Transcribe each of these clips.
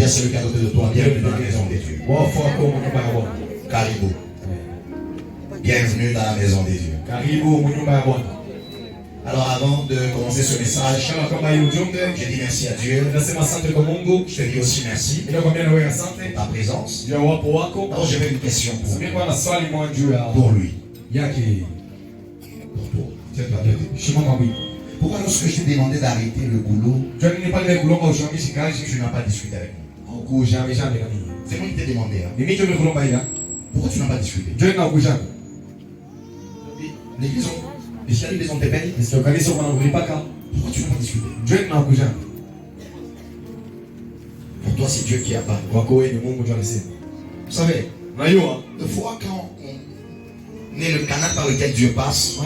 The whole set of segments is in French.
Dire celui qui est à côté de toi, bienvenue dans la maison de Dieu. Karibu. Bienvenue dans la maison de Dieu. Alors avant de commencer ce message, je dis merci à Dieu. Je te dis aussi merci pour ta présence. Alors j'avais une question pour lui. Pour toi. Pourquoi lorsque je t'ai demandé d'arrêter le boulot, tu n'as pas discuté avec moi? C'est moi qui t'ai demandé. Hein. Pourquoi tu n'as pas discuté? L'église, les ont été payés. Pourquoi tu n'as pas discuté? Pour toi, c'est Dieu qui a parlé. Vous savez, des fois quand on est le canal par lequel Dieu passe, il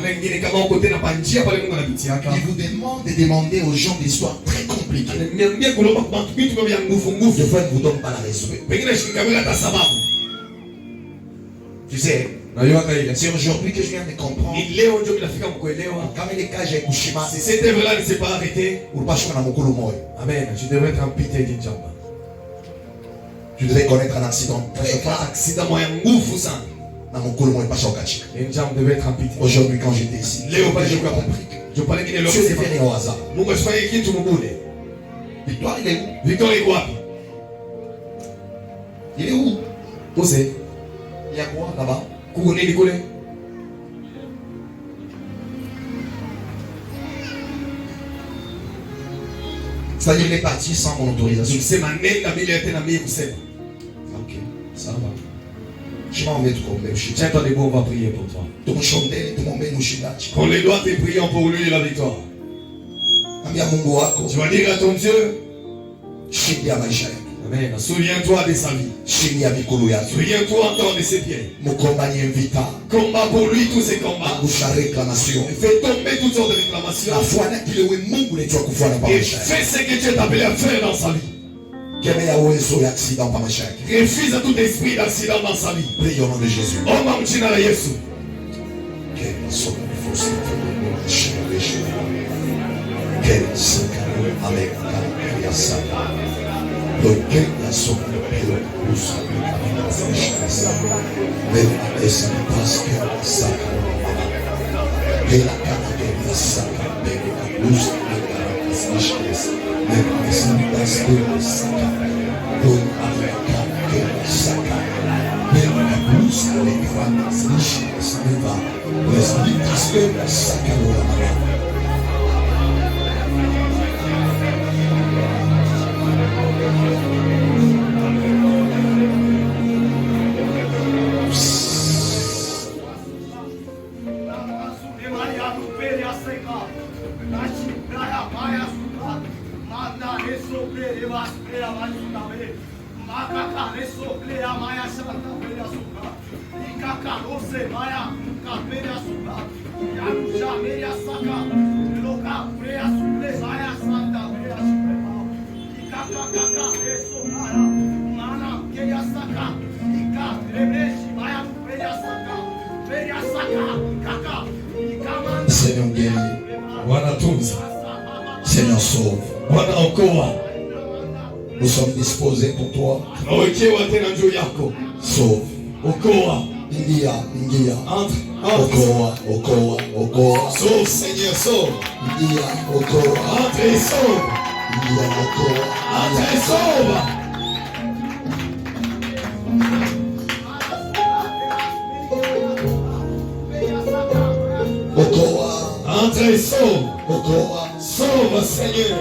vous demande de demander aux gens des histoires très compliquées. Des fois, il ne vous donne pas la raison. Tu sais, c'est aujourd'hui que je viens de comprendre. Quand les cas j'ai couché, si cette œuvre-là ne s'est pas arrêtée, amen. Tu devrais être amputé d'une jambe. Tu devrais connaître un accident très grave. Une jambe devait être amputée. Aujourd'hui, quand j'étais ici, j'ai compris. Je parlais qu'il est l'homme. Dieu fait au hasard. Victoire, il est où? Victoire est quoi? Il est où? Où c'est? Il y a quoi là-bas? C'est-à-dire qu'il est parti sans mon autorisation. Ok, ça va. Je m'en mets trop même. Tiens-toi debout, on va prier pour toi. Qu'on les doigts te prions pour lui et la victoire. Tu vas dire à ton Dieu, amen. Souviens-toi de sa vie. Souviens-toi encore de ses pieds. Combat pour lui tous ses combats. Fais tomber toutes sortes de réclamations. Et fais ce que Dieu t'a appelé à faire dans sa vie. Refuse à tout esprit d'accident dans sa vie. Prions au nom de Jésus. Seigneur guéris. Seigneur sauve. Nous sommes disposés pour toi. Sauve. Ingia. Okoa. Sauve, Seigneur, sauve. Ingia, Okoa. Entre et sauve. Ingia, Okoa. Entre et sauve. Entre et sauve. Sauve, Seigneur.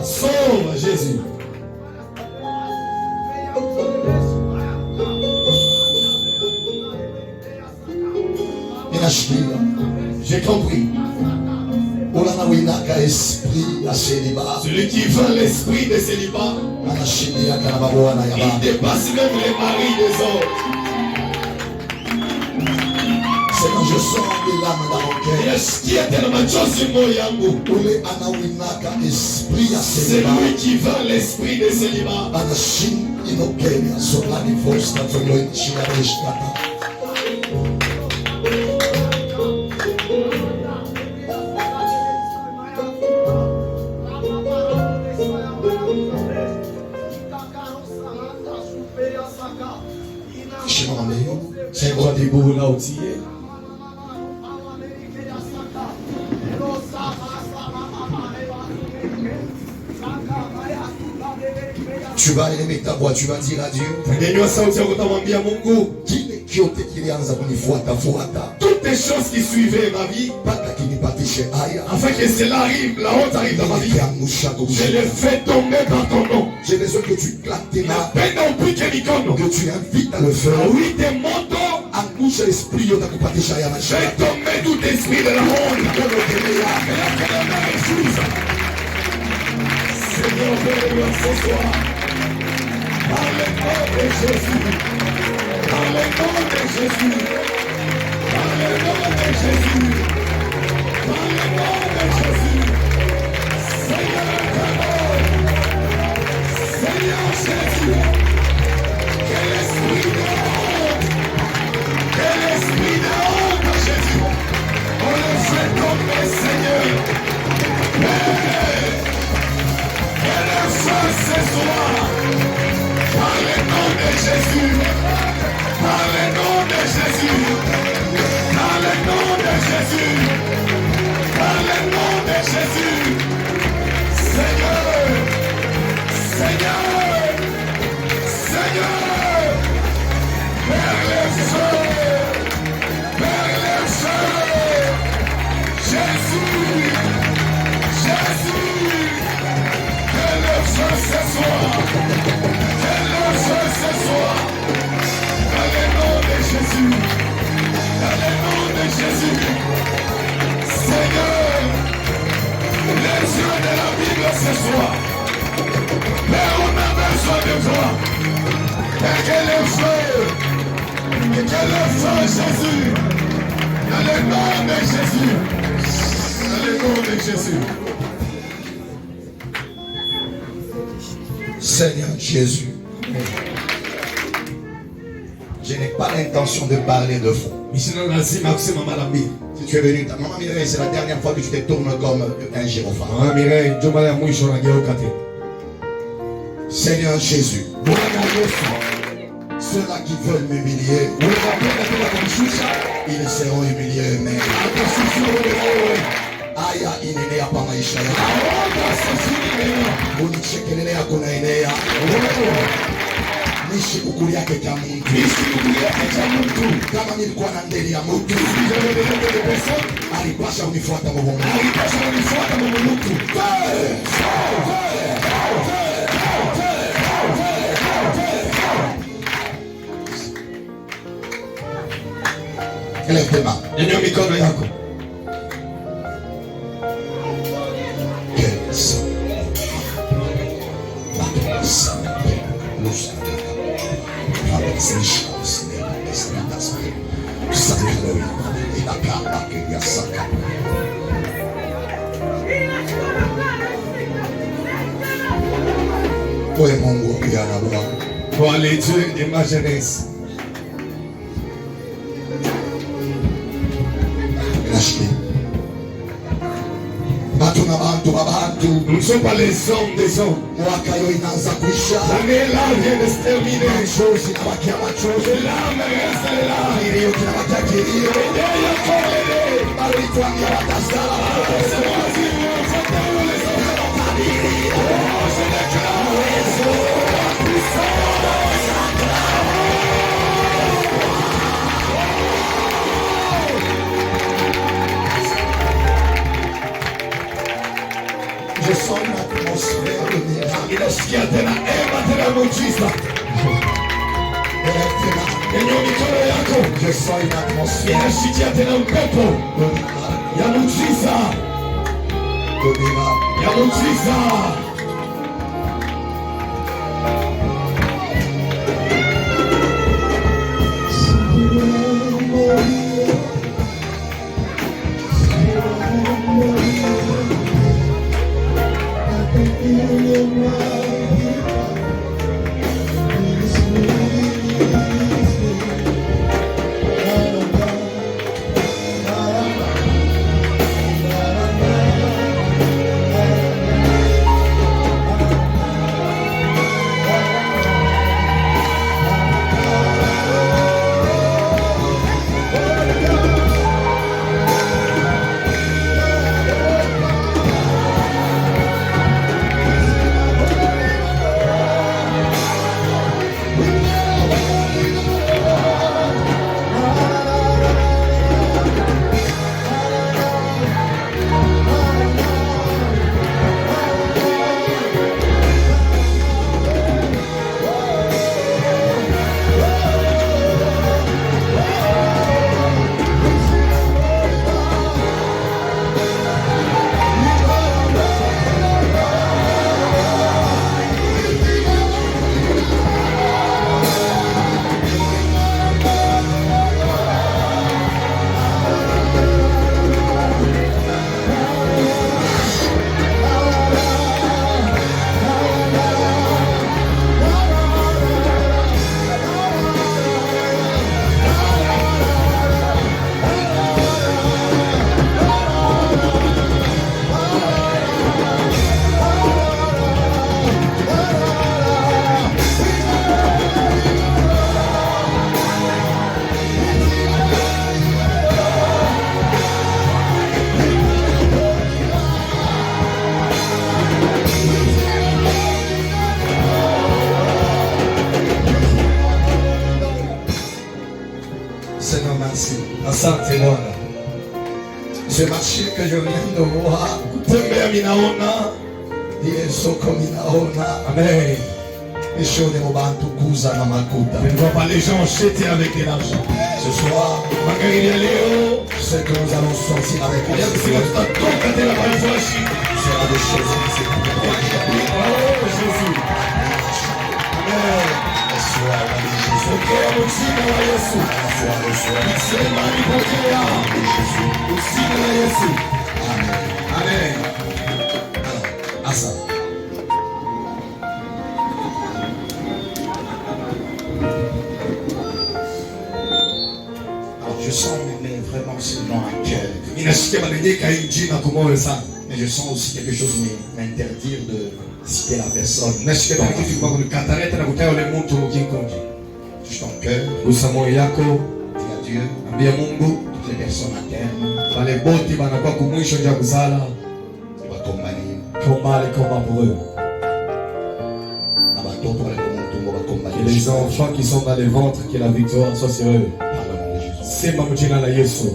Sauve, Jésus. J'ai compris. Celui qui veut l'esprit de célibat, il dépasse même les maris des autres. Seigneur, je sens des larmes dans mon cœur. Celui qui veut l'esprit de célibat, Tiens-toi debout là où tu es. Tu vas aimer ta voix, tu vas dire à Dieu. Toutes les choses qui suivaient ma vie, afin que cela arrive, la honte arrive dans ma vie. Je le fais tomber par ton nom. J'ai besoin que tu claques tes mains, Que tu invites à le faire. oui, des motos. Engouche l'esprit, J'ai tombé tout esprit de la honte. Seigneur, bénis-moi ce soir. Par le nom de Jésus. Par le nom de Jésus. Par le nom de Jésus. Par le nom de Jésus. Seigneur, Seigneur Jésus. Que l'esprit de honte. Que l'esprit de honte, Jésus. On le fait tomber, Seigneur. Que le feu ce soir. Par le nom de Jésus. Par le nom de Jésus. Par le nom de Jésus. Par le nom de Jésus. Seigneur. Seigneur. Seigneur. Vers le feu. Vers le feu. Jésus. Jésus. Que le feu ce soir. Que le feu ce soir. Dans le nom de Jésus. Dans le nom de Jésus. Seigneur. Les yeux de la Bible ce soir. Père, on a besoin de toi. Et que le feu. Jésus. Dans le nom de Jésus. Dans le nom de Jésus. Seigneur Jésus, je n'ai pas l'intention de parler de fond. Si tu es venu, maman Mireille, c'est la dernière fois que tu te tournes comme un gyrophare. Seigneur Jésus, ceux-là qui veulent m'humilier, ils seront humiliés eux-mêmes. Aya inenea pa maisha yako, unichekelele yako na enea, nishi kukuli yake cha mtu, kama nilikuwa na ndeli ya mtu, alipasha unifuata mwomo, Lève tes mains. Nyanyua mikono yako. Oye Mungu pia na Bwana. Toi les dieux de ma jeunesse. Nous ne sommes pas les hommes des hommes. L'année là vient de se terminer. L'âme reste là. Je sens une atmosphère de miracle. Inasikia tena tena muujiza. Nyanyua mikono yako. Je sens une atmosphère. Inasikia tena upepo ya muujiza. Ya muujiza. Asante Bwana. Ce marché que je viens de voir, Kutembea minaona. Soko minaona. Amen. Eshone mobantu kuza na makuta. Je ne vois pas les gens jeter avec de l'argent. Ce soir, Magari ya leo. ce que nous allons sortir avec le Seigneur Tutatoka tena kwa Yesu. sera des choses qui Oh Jésus. Amen. Pokea uzima wa Yesu. Sema nipokea uzima wa Yesu. Amen. Asa. Alors je sens mais vraiment ce nom à cœur. Ninasikia maneneka hii jina kwa moyo sana. Mais je sens aussi quelque chose m'interdire de citer la personne. Nasikia kama kitu kwa kunikatalia tena kutaja yule mtu mkinkonje. Touche ton cœur, Gusa moyo yako, dis à Dieu, ambia Mungu, toutes les personnes à terme, wale boti banakuwa kumwisho nja kuzala, tu vas combattre. combat les combats pour eux. Que les enfants qui sont dans les ventres, que la victoire soit sur eux. Sema mjina la Yesu.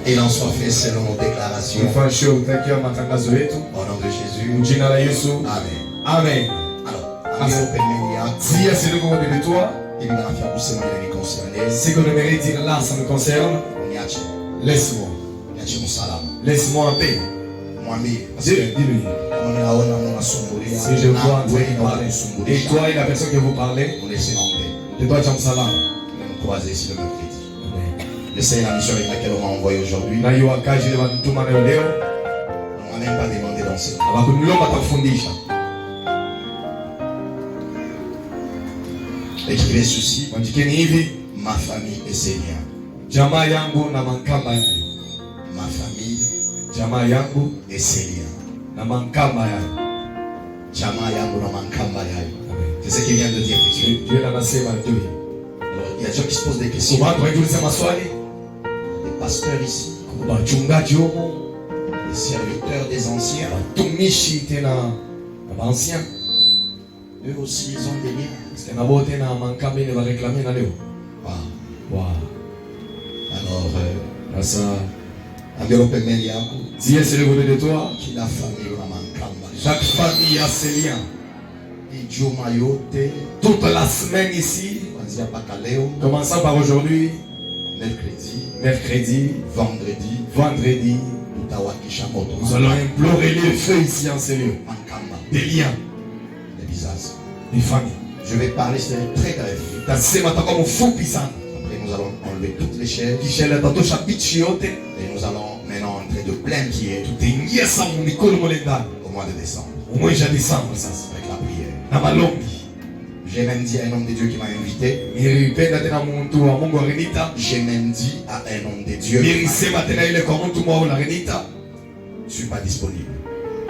Et il en soit fait selon nos déclarations. Tufanye utakia matangazo yetu. Au nom de Jésus. Mjina la Yesu. Amen. Amen. Alors, si c'est le moment de toi, ce que je mérite dire là, ça me concerne. Laisse-moi. Laisse-moi en paix. Dis-lui. Si je vois en train de parler, et toi et la personne que vous parlez, je dois dire salam. J'essaie la mission avec laquelle on m'a envoyé aujourd'hui. On Na m'a même pas demandé d'enseigner. Écrivez ceci. Ma famille et ses liens. Jamaa yangu na mankamba yayo. Ma famille, Jamaa yangu et ses liens. na mankamba yayo. Jamaa yangu na mankamba yayo. C'est ce qu'il vient de dire. Dieu anasema ndio. Alors, il y a des gens qui se posent des questions. Watu wanajiuliza maswali. Des pasteurs ici, Wachungaji huko, des serviteurs des anciens, watumishi tena na ancien. eux aussi ils ont des liens. Parce que nabo tena mankamba ile va réclamer na leo. Wow. Wow. Alors, Sasa Angelo Pemeli yako, Dieu c'est le côté de toi. kila famille na mankamba. Chaque famille a ses liens. Ijumaa yote, Toute la semaine ici, kuanzia mpaka leo, commençant par aujourd'hui, mercredi, vendredi, tutawakisha moto. nous allons implorer le feu ici en ces lieux. Mankamba, Des liens, des visages. des familles. Je vais parler, c'est très bref. Tasema takuwa mfupi sana. Après, nous allons enlever toutes les chaises Kisha tatosha bichi yote. et nous allons maintenant entrer de plein pied Tutaingia sa mikono mole ndani. au mois de décembre Mwezi wa Desemba sasa. avec la prière. Na malombi. J'ai même dit à un homme de Dieu qui m'a invité, Nilipenda tena muntu wa Mungu alinita. j'ai même dit à un homme de Dieu, Nilisema tena ile kwa mtu mwa alinita. je ne suis pas disponible.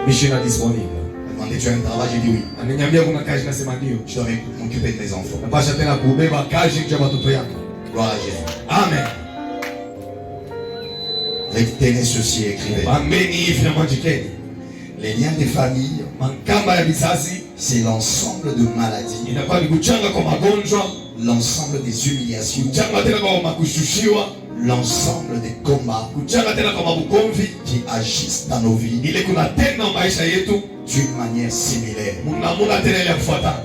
Mishina disponible. Il m'a demandé, tu as un travail? J'ai dit oui. Ananiambia kuna kazi nasema ndio. Je dois m'occuper de mes enfants. Napasha tena kubeba kazi nje ya watoto yangu. Gloire à Jésus. Amen. Retenez ceci et écrivez. Ameni hivi na majikeni. Les liens des familles, Mankamba ya bizazi c'est l'ensemble de maladies, inakuwa ni kuchanga kwa magonjwa, l'ensemble des humiliations, kuchanga tena kwa makushushiwa, l'ensemble des combats kuchanga tena kwa mabukomvi. qui agissent dans nos vies Ile kuna tena maisha yetu d'une manière similaire. munamuna tena ile ya kufuatana.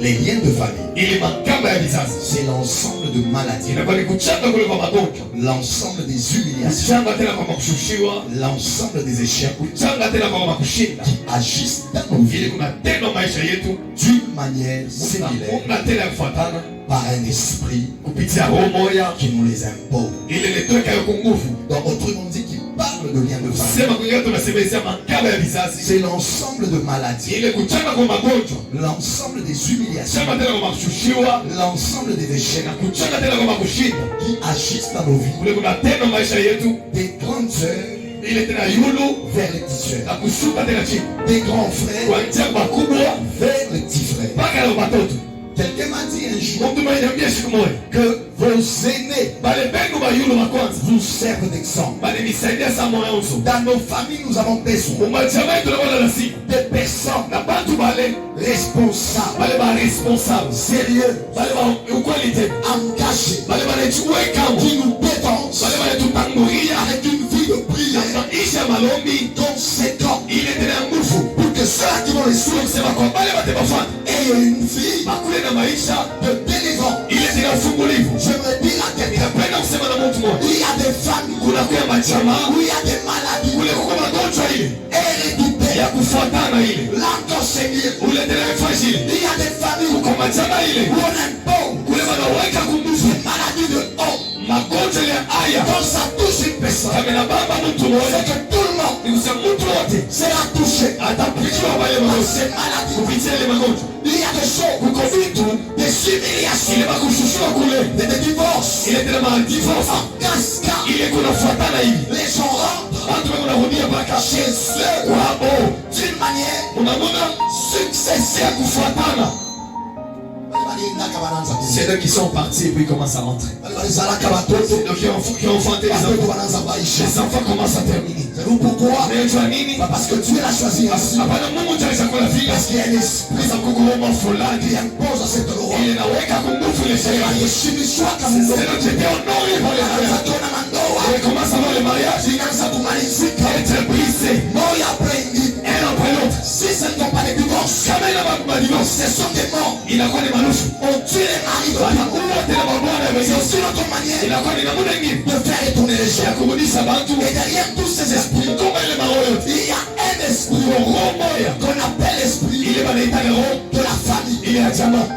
Les liens de famille, Ile mankamba ya bizazi c'est l'ensemble de maladies, inakuwa ni kuchanga kule kwa magonjwa, l'ensemble des humiliations, kuchanga tena kwa makushushiwa, l'ensemble des échecs kuchanga tena kwa makushinda. qui agissent dans nos vies Ile kuna tena maisha yetu d'une manière similaire munamuna tena ya kufuatana par un esprit kupitia roho moja qui nous les impose. ile netweka yo nguvu. Donc autrement dit, qui parle de liens de famille, Sema kuingia tunasemezea mankamba ya bizazi. c'est l'ensemble de maladies, Ile kuchanga kwa magonjwa, l'ensemble des humiliations, kuchanga tena kwa makushushiwa, l'ensemble des échecs na kuchanga tena kwa makushinda. qui agissent dans nos vies, Kule kuna tena maisha yetu des grandes sœurs ile tena yulu vers les petits sœurs, na kushuka tena chini des grands frères kuanzia vers les petits frères. mpaka na watoto. Quelqu'un m'a dit un jour Mtu mmoja niambia siku moja que Vos aînés vous servent d'exemple. Dans nos familles, nous avons besoin de personnes responsables, sérieux, engagés, qui nous défendent avec une vie de prière conséquente pour que ceux qui vont les suivre aient une vie de délivrance. J'aimerais dire à quelqu'un, il y a des familles où il y a des maladies héréditaires, l'encorsémier. Il y a des familles où on impose des maladies de haut. Quand ça touche une personne, c'est que tout le monde sera touché par ces maladies. Il y a des choses, des humiliations, des divorces, en cascade. Les gens rentrent chez eux d'une manière successive. C'est eux qui sont partis et puis ils commencent à rentrer. C'est eux qui ont enfanté les enfants. Les enfants commencent à terminer. Savez-vous pourquoi? Parce que Dieu l'a choisi ainsi. Parce qu'il y a un esprit qui impose à cette loi. Il commence à voir le mariage. Être brisé. Un après l'autre. Si ce ne sont pas des divorces, ce sont des morts. Il a quoi des malous? On tue les maris. C'est aussi notre manière de faire retourner les gens. Et derrière tous ces esprits, il y a un esprit qu'on appelle l'esprit de la famille. Il est à diamant.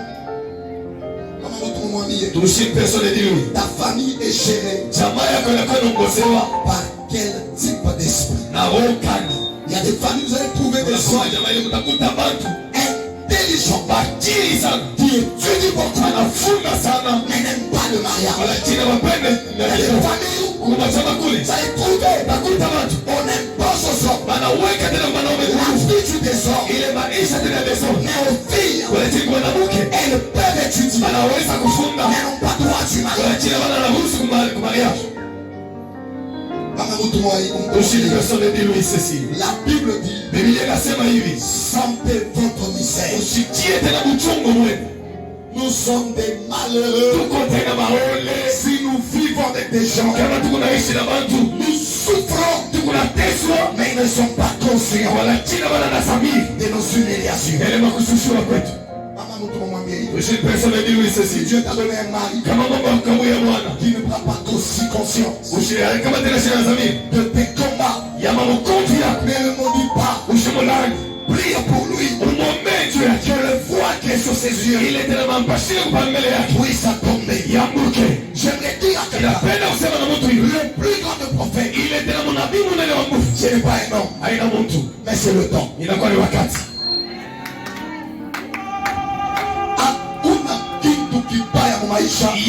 Ta famille est gérée par quel type d'esprit? Il y a des familles, vous allez trouver des gens intelligents qui étudient beaucoup mais n'aiment pas le mariage. Il y a des familles où vous allez trouver on impose aux hommes la vie du désordre, mais aux filles elles peuvent étudier mais n'ont pas droit du mariage. La Bible dit sentez votre misère. Nous sommes des malheureux. Si nous vivons avec des gens, nous souffrons, mais ils ne sont pas conscients de nos humiliations. Si Dieu t'a donné un mari qui ne prend pas conscience de tes combats, ne le maudis pas. Prie pour lui. Que le voile qui est sur ses yeux puisse tomber. J'aimerais dire à quelqu'un, le plus grand de prophètes, ce n'est pas un homme, mais c'est le temps. Il n'y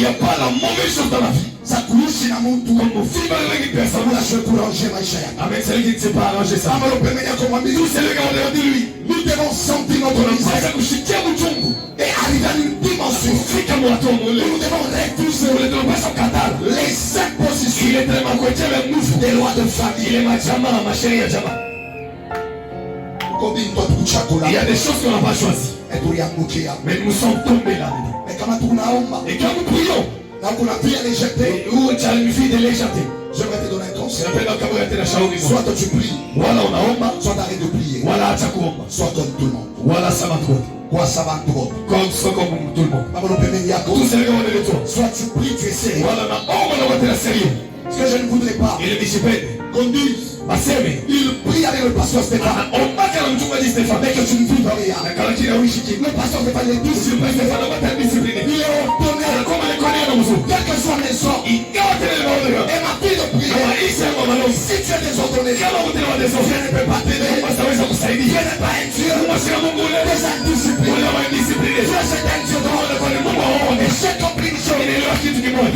a pas la mauvaise chose dans la vie. Ça touche na mtu comme fibre avec personne là je pour arranger maisha yako. Amen, c'est lui qui ne sait pas arranger ça. Nous devons sentir notre misère et arriver à une dimension où nous devons refuser les impositions des lois de famille. Il y a des choses qu'on n'a pas choisies, mais nous sommes tombés là-dedans. Et quand nous prions, où tu as une fille de les jeter, j'aimerais te donner un conseil. Soit tu pries, soit t'arrêtes de prier, soit comme tout le monde. Quoi ça va trop? Comme tout le monde. Soit tu pries, tu es sérieux. Ce que je ne voudrais pas qu'on dise, il prie avec le pasteur Stéphane, mais que tu ne vis pas rien. Le pasteur Stéphane est discipliné. Il est ordonné. Quel que soit mes sorts et ma vie de prière, si tu es désordonné, je ne peux pas t'aider. Je n'ai pas un Dieu indiscipliné. Dieu c'est un Dieu drôle. Et j'ai compris une chose.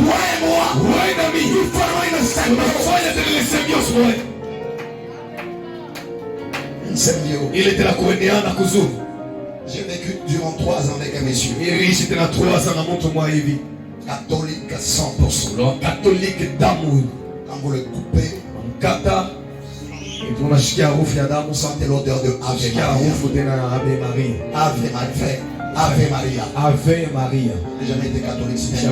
Toi et moi, il faudra une symbiose. Il était la kueneana kuzuri. J'ai vécu durant 3 ans avec un monsieur catholique. catholique à 100%. Le catholique d'amour. Quand vous le coupez, Kata. Et tout le monde vous sentez l'odeur de Ave Maria. Ave Maria. Ave Maria. Ave Maria. J'ai jamais été catholique, c'est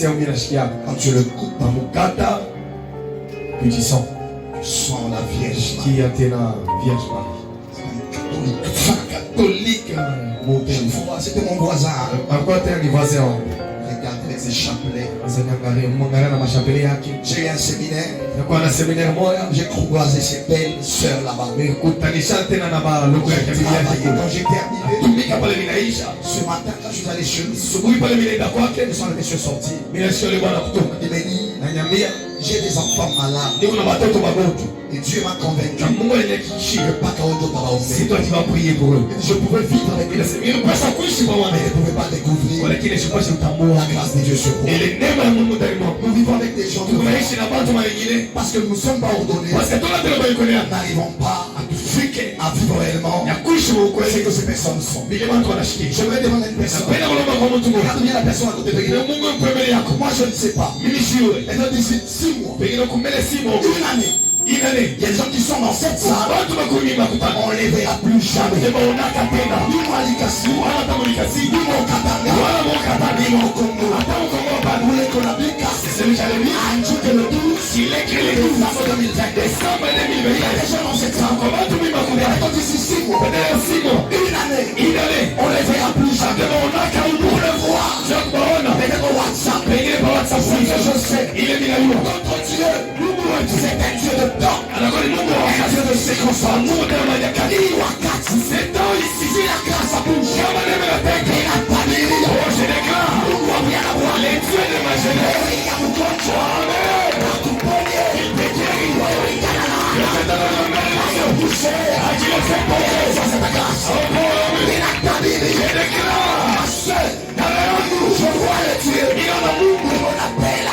un quand tu le coupes, Kata. Puis tu sens. tu sens la Vierge Marie. Qui a été la Vierge Marie. Catholique. C'était mon voisin. Encore t'es un voisin. Regardez avec ses chapelets. J'ai eu un séminaire. J'ai croisé ces belles sœurs là-bas. Quand j'ai terminé, ce matin, quand je suis allé chez lui, ils sont les messieurs sortis. Il m'a dit, j'ai des enfants malades. Et Dieu m'a convaincu que pas c'est toi qui vas prier pour eux. je pouvais vivre avec eux. Mais je ne pouvais pas découvrir la grâce de Dieu sur moi. Nous vivons avec des gens parce que nous ne sommes pas ordonnés. Nous n'arrivons pas à vivre réellement ce que ces personnes sont. Je vais demander à une personne. Regarde bien la personne à côté de toi. Moi je ne sais pas. Elle a dit 6 mois. Une année. Il y a des gens qui sont dans cette salle. On ne les verra plus jamais. Ni moi Likasi, ni mon Katanga, ni mon Congo. Vous les connaissez, c'est celui qui a dit que le 12, il écrit le 12 décembre 2022. Il y a des gens dans cette salle. On dit 6 mois. Une année. On ne les verra plus jamais. Pour le voir. Peut-être au WhatsApp. Je sais. Notre Dieu, c'est un Dieu de temps. Un Dieu de circonstance. C'est dans ici. Si la grâce a bougé, il n'a pas de rire. Je déclare. Nous doit bien avoir les dieux de ma jeunesse. Il y a beaucoup de choses. Partout premier. Il peut guérir. Il fait dans le même boucher. Il le fait pour ça c'est ta grâce. Il n'a pas de rire. Je déclare. Ma soeur, derrière nous, je vois le Dieu. Il en a beaucoup. On appelle.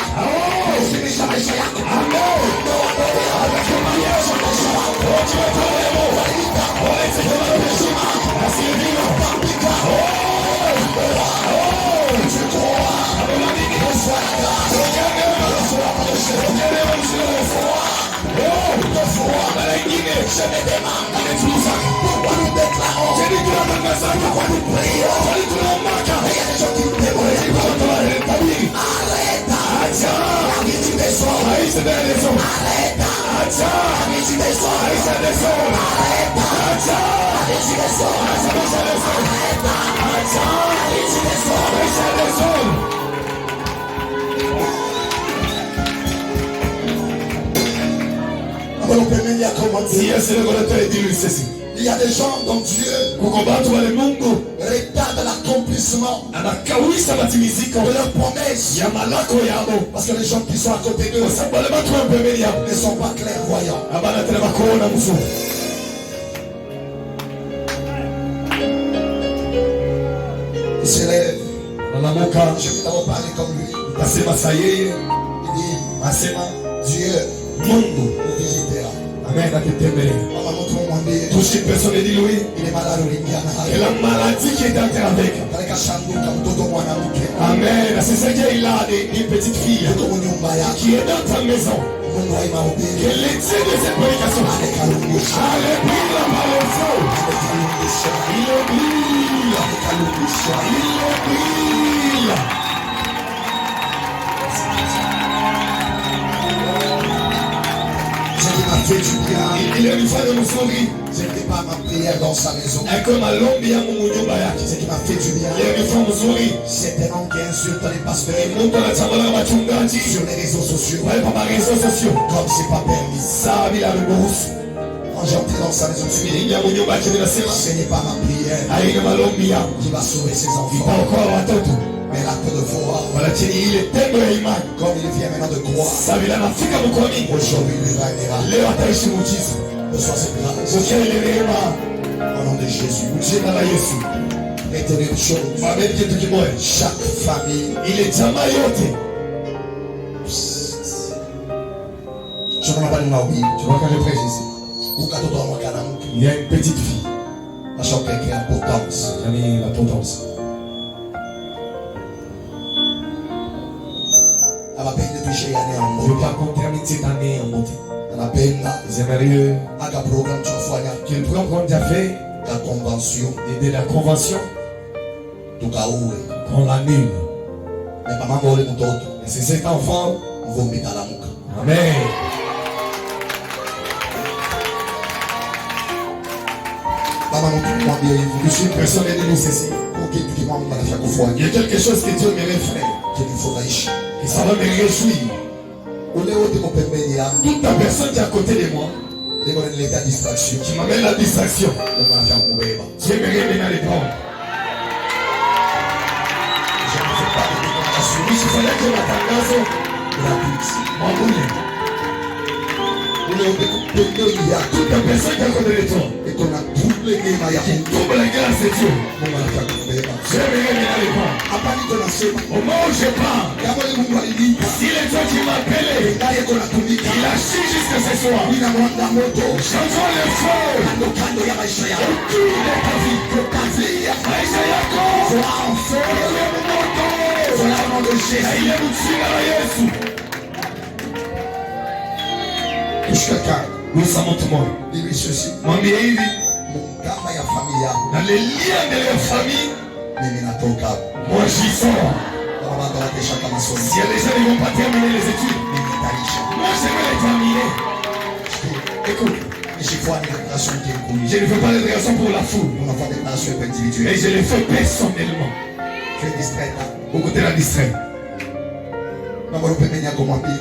C'est déjà ma chère. Je me demande pourquoi nous déclarons, pourquoi nous prions. Il y a des gens qui nous témoignent. Arrête, la vie du désordre. Arrête, la vie du désordre. Arrête, la vie du désordre. Arrête, la vie du désordre. Il y a des gens dont Dieu retarde l'accomplissement de leurs promesses. Parce que les gens qui sont à côté d'eux ne sont pas clairvoyants. Il s'élève. Je vais d'abord parler comme lui. Il dit, Dieu nous visitera. Amen. Touche une personne et dis-lui. Il est malade au Et la maladie qui est entrée avec. Amen. C'est ça qu'il a une petite fille qui est dans ta maison. Que les dieux de cette prédication. Alléluia la parole. Il brille. Il brille. Il est une fois de nous sourire. Ce n'était pas ma prière dans sa maison. C'est comme à l'ombre ce qui m'a fait du bien. Il est une fois de nous sourire. C'est un homme qui insulte les pasteurs sur les réseaux sociaux. Comme c'est pas permis. Ça, il a le bourse. Quand j'entre dans sa maison, ce n'est pas ma prière qui va sauver ses enfants. Mais l'acte de foi, comme il vient maintenant de croire, aujourd'hui il régnera. Reçois cette grâce. Au nom de Jésus. Retenez une chose. Chaque famille. Je ne pas nous tu vois quand je prêche ici. Il y a une petite fille. La chambre qui a potence. La potence. Je veux pas qu'on termine cette année en beauté. J'aimerais que le programme qu'on a fait et de la convention qu'on l'annule. Et c'est cet enfant. Amen. Je suis persuadé de ceci. Il y a quelque chose que Dieu me refait. Et ça va me réjouir. Toute la personne qui est à côté de moi, qui m'amène la distraction, Dieu me révèle les prendre. Je fallait que ma tangazo toute la personne qui est à côté de toi, qui tombe la grâce de Dieu, Dieu me révèle les prendre. Au moment où je parle, s'il est toi qui m'as appelé, il a su jusqu'à ce soir. Changeons le feu autour de ta vie. Maisha yako iwe moto na ile mchina la Yesu. Gusa mtu mmoja. Mwambie hivi. Na les liens de la famille. Moi j'y sors. Si les gens ne vont pas terminer les études, moi je vais les terminer. Écoute, je ne fais pas des raisons pour la foule. Et je les fais personnellement. Tu es distrait. Beaucoup de la distrait.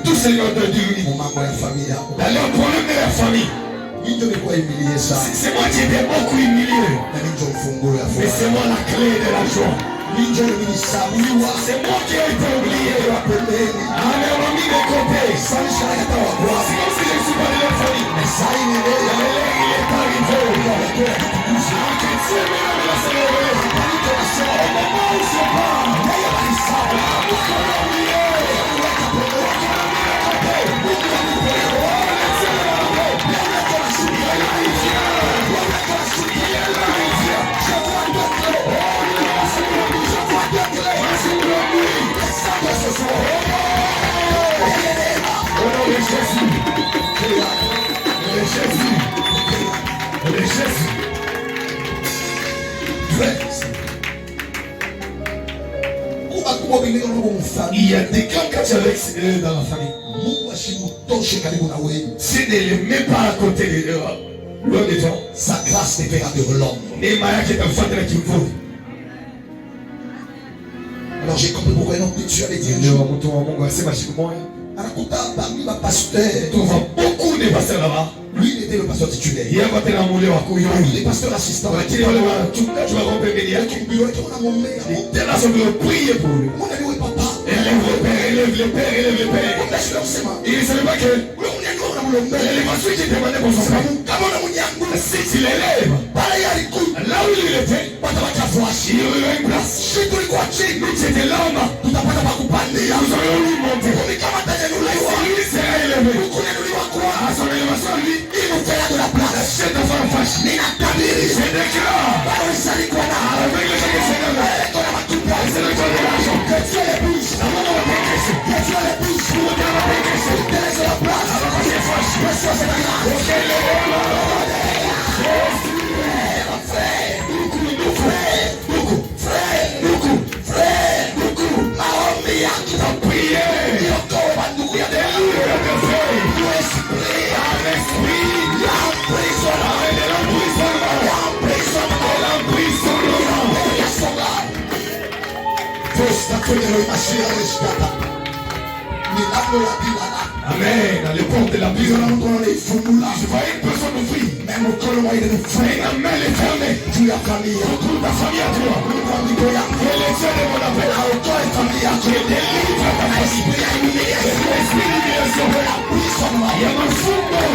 Tout ce qui est dit dans leur problème de la famille. C'est moi qui ai beaucoup humilié. Mais c'est moi la clé de la joie. C'est moi qui ai été oublié. Ah, mais on m'a mis de côté. C'est comme si je ne suis pas de la famille. Il est arrivé. Ah, que Dieu me l'a célébré. Au moment où je parle, il y a des grands cas avec dans la famille. Si ne les mets pas à côté de loin de toi, sa grâce te fera de l'homme. Alors j'ai compris pourquoi tu avais dit un jour. Tu vois beaucoup de pasteurs là-bas. Lui, il était le pasteur titulaire. Les pasteurs assistants. Tu vas rompre les médias. T'es là sur le prier pour lui. Mon ami, oui, papa. Élève le père. Il ne savait pas que l'élévation qui demandait pour son frère. Si tu l'élèves, là où il était, il y aurait une place. Si c'était l'homme, nous aurions lui monté. Si lui serait élevé, à son élévation, lui, il nous fera de la place. Cet enfant fâche. Je déclare avec le chèque Seigneur, c'est le temps de l'argent. Que Dieu les bouge. Que Dieu les bouge. Pour que la paix crisse. Laisse la place. Alors que c'est fâche. Reçois cette grâce. Ok, Amen. À l'époque de la prison, je vois une personne ouvrir. Même au col, il est frère. La main est fermée. Tu as famille. Toute ta famille à toi. Et les yeux de mon appel. Tu délivres ta famille. L'esprit d'humiliation. Il y a un fourneau.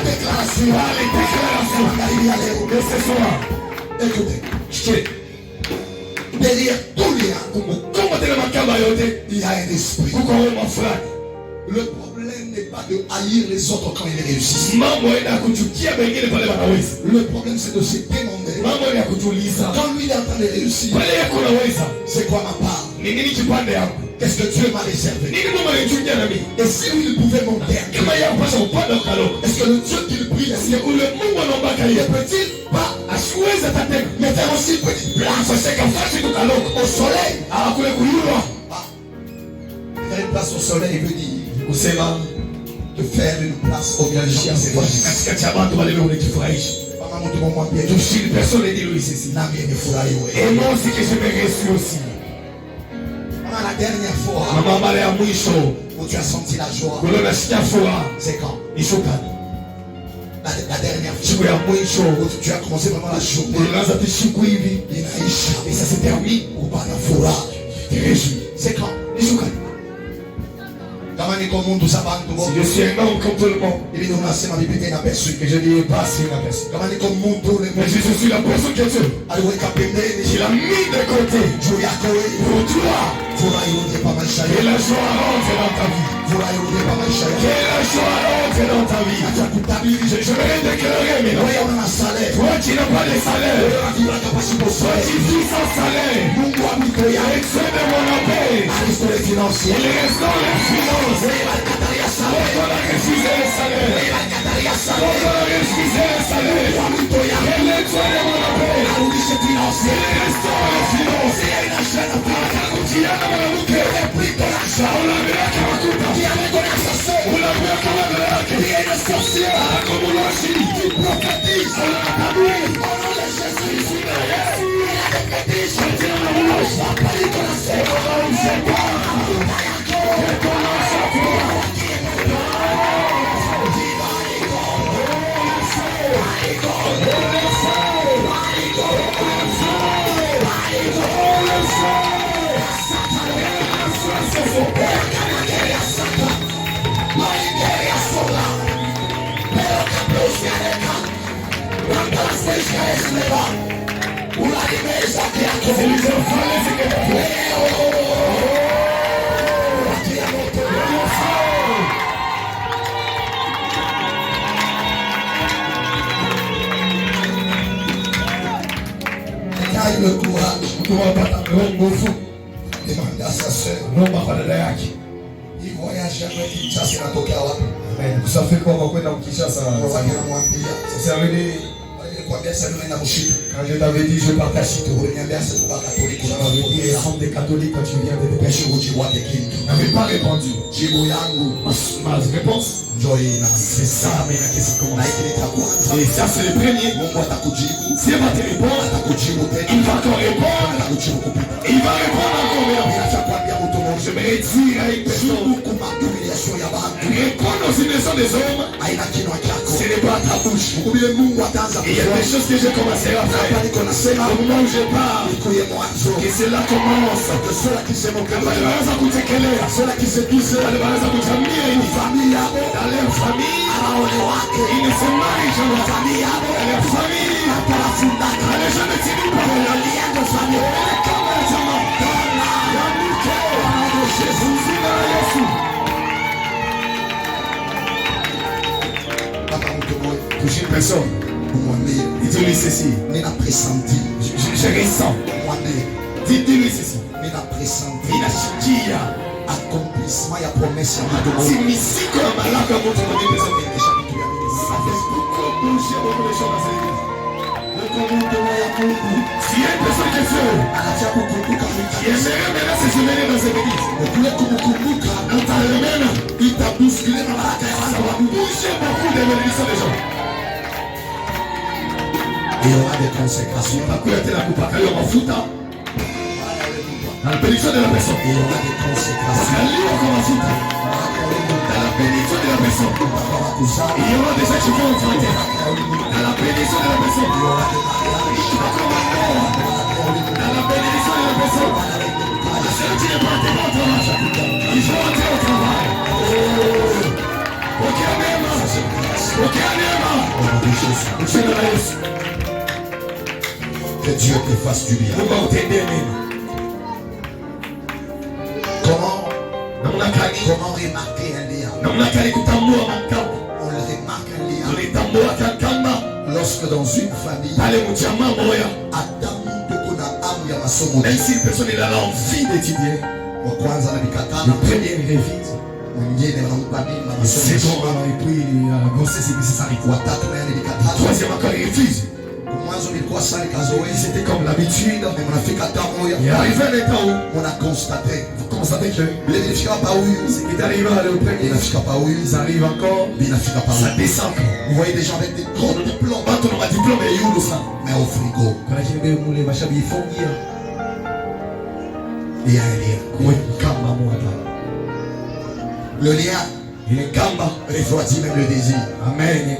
Déclaration. De ce soir. Écoutez. Derrière tout lien, il y a un esprit. Le problème n'est pas de haïr les autres quand ils réussissent. Le problème c'est de se demander quand lui il est en train de réussir. C'est quoi ma part? Qu'est-ce que Dieu m'a réservé? Et si lui, il pouvait monter, est-ce que le Dieu qu'il prie, ne peut-il pas mais faire aussi une petite place au soleil? Faire une place au soleil veut dire de faire une place au village. Personne ne dit oui, c'est ici. Et moi aussi que je me réjouis aussi. La dernière fois où tu as senti la joie, c'est quand? La dernière fois où tu as commencé vraiment la journée, et ça s'est terminé ou pas la fora, c'est quand? Si je suis un homme comme tout le monde, que je n'y ai pas assez inaperçu. Mais je suis la personne que Dieu il a mis de côté pour toi. Que la joie rentre dans ta vie. Que la joie rentre dans ta vie. Je vais déclarer maintenant. Toi qui n'as pas de salaire, toi qui vis sans salaire, excès de mon appel, il reste dans les finances. Quand on a refusé le salaire, quand on a refusé le salaire, quel est toi de mon appel? Il reste dans les finances. le courage, demande à sa soeur. Il voyage jamais Kinshasa inatokea wapi? Kusafiri kwa kwenda Kinshasa. Sasa nilikwambia sasa nenda mshindo. Quand je t'avais dit je pars Kashito, uliniambia sasa tu catholique. Il semble des catholiques quand tu viens de te pêcher au jibu wake kintu. N'avais pas répondu. Jibu yangu, ma réponse, Joina. C'est ça maintenant que ça commence. Et ça c'est le premier. Mungu atakujibu. Si elle va te répondre, atakujibu tena. Il va te répondre. Atakujibu kupita. Il va répondre encore mieux. Ninachokwambia mtu mmoja, je vais dire à une personne, humiliation ya bantu. Répondre aux humiliations des hommes, haina kinywa chako. Ce n'est pas ta bouche. Mkubile Mungu ataanza Il y a des choses que je commencerai à faire. Hapa niko nasema au moment où je parle, ikuye mwanzo. Que cela commence. Que cela kisema waliweza kutekelea, cela kiseduze, waliweza kutamia hii familia yao, dans leur famille, aone wake, ils se marient dans leur familia yao, dans leur famille, atafundaka, les gens ne tiennent pas le lien de famille, kama jamaa, yamuke, Jésus na Yesu. Kama mtu mmoja, toucher une personne, umwambie, dis-lui ceci, nina pressenti, je ressens, umwambie, dis-lui ceci, nina pressenti, ninasikia accomplissement ya promesse ya mtu mmoja. Simisiko ya malaka ya mtu mmoja imesha vitu ya mimi. Avec beaucoup de bouger beaucoup de choses à dire. Si il y a une personne qui fait, qui aimerait maintenant se souvenir dans cette église, on t'a remis, il t'a bousculé dans la terre, ça va bouger beaucoup de bénédictions des gens. Il y aura des consécrations. Dans la bénédiction de la personne, il y aura des consécrations. Dans la bénédiction de la personne, il y aura des gens qui vont enfranter. Dans la bénédiction de la personne, il y aura des mariages. Dans la bénédiction de la personne, celui qui n'est pas entré au travail, ils vont entrer au travail. Aucun même, aucun même. Que Dieu te fasse du bien. Comment remarquer un lien? On remarque un lien lorsque dans une famille, même si une personne a l'envie d'étudier, Le premier il révise. Le second et puis la grossesse il s'arrête. Le troisième encore il refuse. C'était comme l'habitude. Et arrivé à l'état où on a constaté, vous constatez que ce qui est arrivé au premier, ils arrivent encore, ça descend. Vous voyez des gens avec des gros diplômes, mais au frigo, il y a un lien. Le lien, il est gamba, refroidit même le désir. Amen.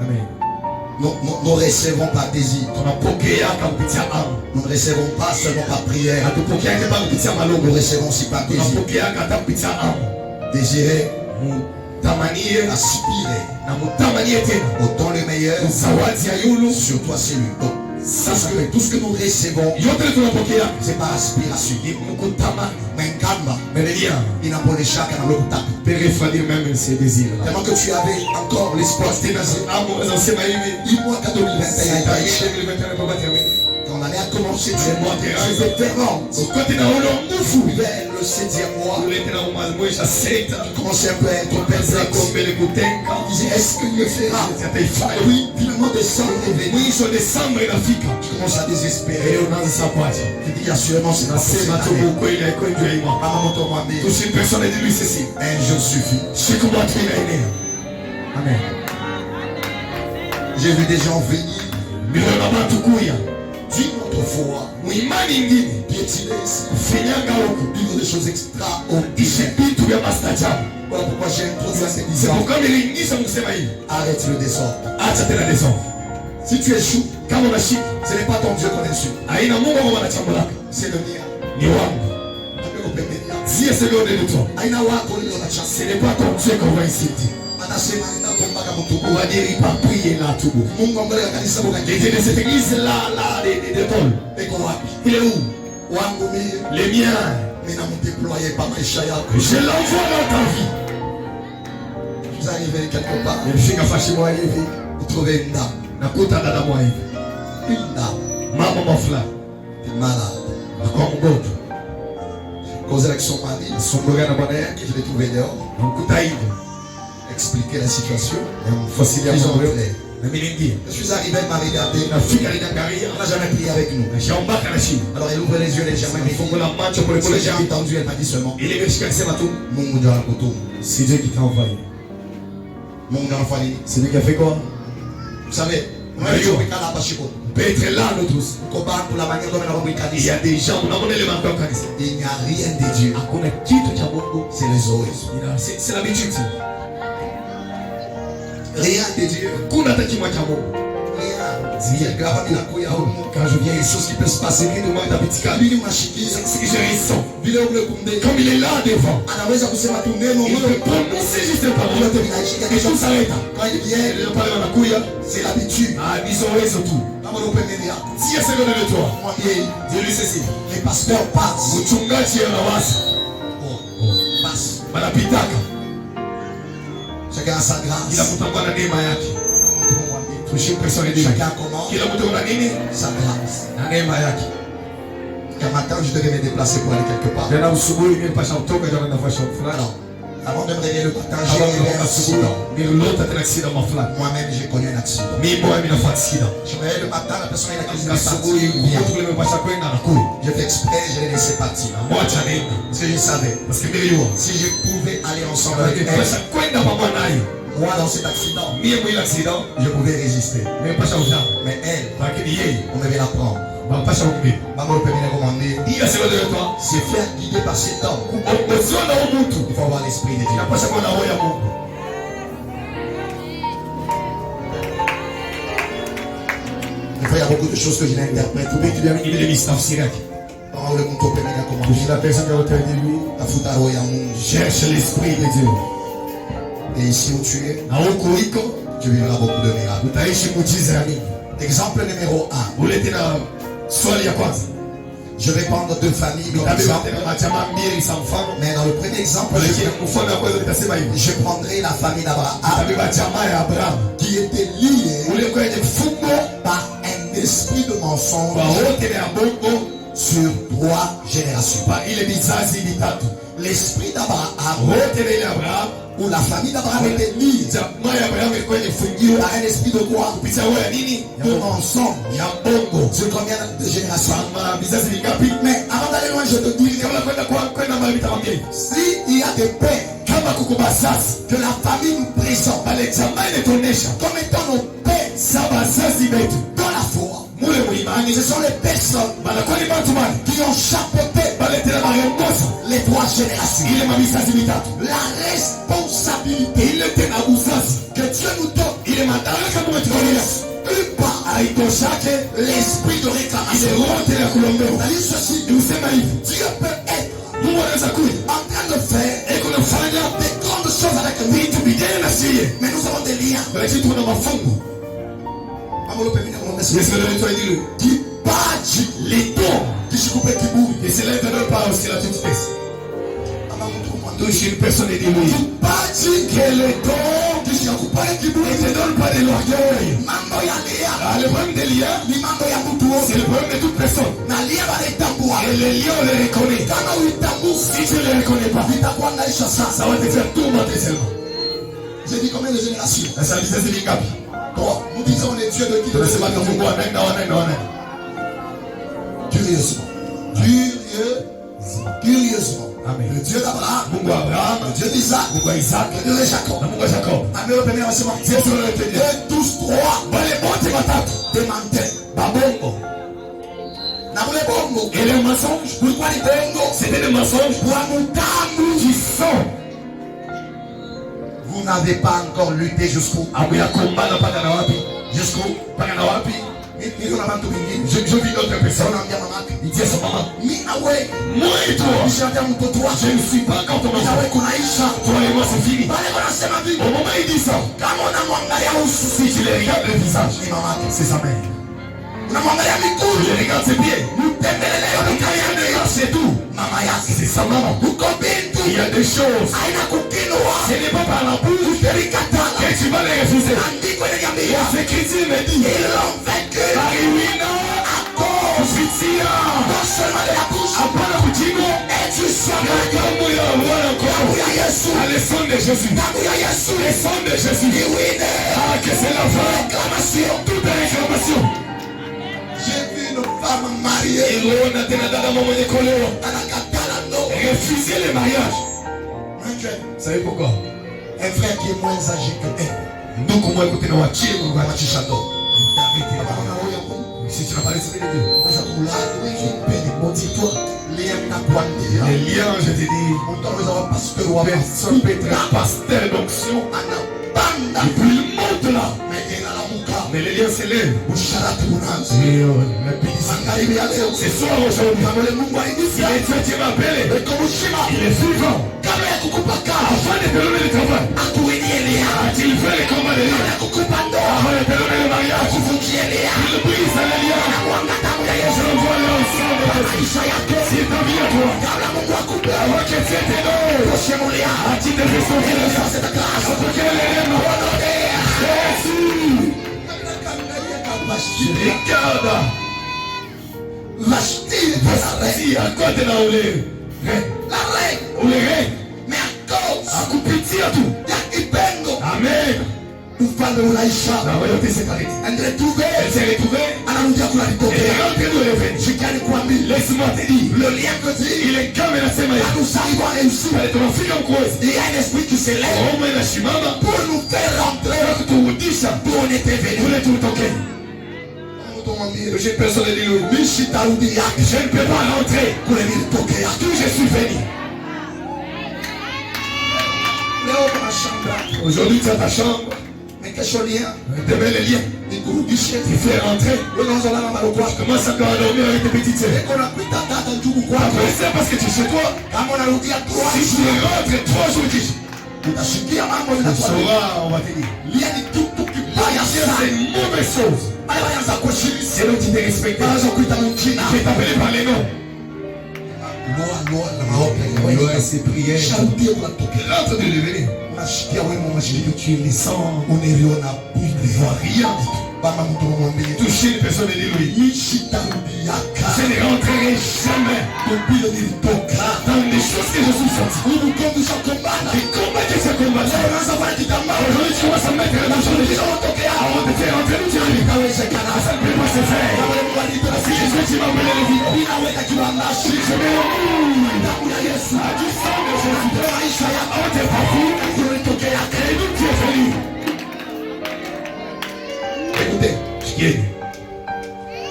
Amen. Nous recevons par désir. Nous ne recevons pas seulement par prière. Nous recevons aussi par désir. Désirer, aspirer autant le meilleur sur toi c'est lui. Tout ce que nous recevons, c'est par aspiration. Mais il n'a pas de chacun dans l'autre table. Même ses désirs. Tellement que tu avais encore l'espoir. Dis-moi qu'à 2021, quand l'année a commencé, tu es mort. Tu es vétéran. Vers le 7e mois, tu commençais un peu à être perplexe. Il disait, est-ce qu'il le fera? Oui, finalement décembre est venu. Tu commences à désespérer. Tu dis, assurément, c'est pas cette année. Touche une personne et dis-lui ceci. Un jour suffit. Amen. J'ai vu des gens venir d'une autre foi, piétiner ici, vivre des choses extraordinaires. Voilà pourquoi j'ai introduit ces 10 ans. Arrête le désordre. Si tu échoues, ce n'est pas ton Dieu qu'on insulte, c'est le mien. Ce n'est pas ton Dieu qu'on va insulter. On va dire il va prier là tout beau. Il était de cette église là, de Paul. Il est où? Les miens. Je l'envoie dans ta vie. Vous arrivez quelque part. Vous trouvez une dame. Une dame. Maman mon frère. Elle est malade. Comme God. Cause avec son mari, je l'ai trouvé dehors. Expliquer la situation. Je suis arrivé, elle m'a regardé. Elle n'a jamais prié avec nous. Alors elle ouvre les yeux légèrement. J'ai entendu, elle m'a dit seulement. C'est Dieu qui t'a envoyé. C'est lui qui a fait quoi? Vous savez, on peut être là nous tous. Il y a des gens, il n'y a rien de Dieu. C'est les autres. C'est l'habitude. Rien de Dieu. Quand je viens, il y a des choses qui peuvent se passer. Comme il est là devant, il peut prononcer juste une parole et tout s'arrête. Quand il vient, c'est l'habitude. Disons tout. Si c'est le de toi, dis-lui ceci. Les pasteurs passent. Chacun a sa grâce. Chacun comment? Sa grâce. Qu'un matin, je devais me déplacer pour aller quelque part. Alors, avant de me réveiller le matin, j'ai eu un accident. Moi-même, j'ai connu un accident. Je me réveille le matin, la personne est là qui partir. Je fais exprès, je l'ai laissé partir. Parce que je savais. Si je pouvais aller ensemble avec elle, moi dans cet accident, je pouvais résister. Mais elle, on devait la prendre. C'est faire guider par cet homme. Il faut avoir l'esprit de Dieu. Il y a beaucoup de choses que je n'interprète. La personne qui a autour de lui cherche l'esprit de Dieu. Et ici où tu es, tu vivras beaucoup de miracles. Exemple numéro 1. Je vais prendre 2 familles comme exemple. Mais dans le premier exemple, je prendrai la famille d'Abraham qui était liée par un esprit de mensonge sur 3 générations. L'esprit d'Abraham ou la famille d'Abraham était mise par un esprit de quoi? De mensonge. Sur combien de générations? Mais avant d'aller loin, je te dis, s'il y a des pères que la famille nous présente comme étant nos pères dans la foi, ce sont les personnes qui ont chapeauté les 3 générations. La responsabilité que Dieu nous donne, plus pas l'esprit de réclamation. Dieu peut être en train de faire des grandes choses avec nous, mais nous avons des liens kipaji leto kishikupe kiburi et c'est là que ne pas aussi la toute espèce. Touche une personne et dis-lui kipaji keleto kishikupe kiburi et te donne pas de l'orgueil. Mambo ya lia. Le problème des liens, ni mambo ya mtu wote. C'est le problème de toute personne. Na lia va retambua. Et les liens on les reconnaît. Kama uitambu, si tu ne les reconnais pas, vitakuwa naisha ça va te faire tourmenter seulement. J'ai dit combien de générations? Ça dit c'est des capi. Nous disons les dieux de qui? Curieusement. Amen. Le Dieu d'Abraham, le Dieu d'Isaac, le Dieu de Jacob. Amen. Le premier enseignement. Et tous trois demandaient. Et les mensonges, pourquoi les bongo? C'était des mensonges pour un du sang. Vous n'avez pas encore lutté jusqu'où? Jusqu'où? Je vis d'autres personnes. Il dit à son maman, moi et toi, je ne suis pas quand on m'a dit, toi et moi c'est fini. Au moment où il dit ça, si tu les regardes le visage, c'est sa mère. Je les regarde ses pieds. C'est tout. C'est sa maman. Il y a des choses. Ce n'est pas par la bouche que tu vas les refuser. Ces chrétiens me disent, ils l'ont vaincu. Le sang de Jésus. Le sang de Jésus. Ah, que c'est la fin. Toute réclamation. J'ai vu une femme mariée. Refuser le mariage. Vous savez pourquoi? Un frère qui est moins âgé que elle. Si tu n'as pas l'esprit de Dieu, les liens, je te dis, personne peut être pasteur d'onction. Et puis il monte là. Mais les liens s'élèvent. C'est soir aujourd'hui. Il est Dieu qui m'a appelé. Il est vivant. Afin de te donner le travail. A-t-il fait les combats de liens? Afin de te donner le mariage. Il brise les liens. Je le vois là ensemble. C'est ta vie à toi. Avant que tu étais là. A-t-il fait sauver la grâce? Entre quel élément? Jésus. Regarde. Si, à quoi t'es là où les règles? Où les règles? Mais à cause. À couper à tout. Amen. La royauté s'est arrêtée. Elle s'est retrouvée. Elle est rentrée de revenir. Laisse-moi te dire. Le lien que tu dis, il est comme la semaine. Nous arrivons à réussir. Il y a un esprit qui s'élève pour nous faire rentrer. Pour on était venu. J'ai personne de dire, je ne peux pas rentrer pour les villes toquer. D'où je suis venu. Aujourd'hui tu as ta chambre. Demain les liens. Tu fais rentrer. Tu commences à dormir avec tes petites sœurs. Après ça parce que tu es chez toi. Si tu rentres 3 jours, tu sauras, on va te dire. C'est une mauvaise chose. C'est l'autre qui te respecte. Je vais t'appeler par les noms. Loi et ses prières. L'autre de devenir. Tu es naissant. On ne voit rien. Toucher une personne et dire oui. Je ne rentrerai jamais dans les choses que je suis sorti. Les combats que j'ai combattus. Aujourd'hui, tu commences à mettre la chose de gens. Avant de faire entrer le Dieu. Ça ne peut pas se faire. Si je suis tu m'as mené le vie. Si je mets au monde. À du sang de Jésus. On t'est pas fou. Et nous tu es venu. Écoutez,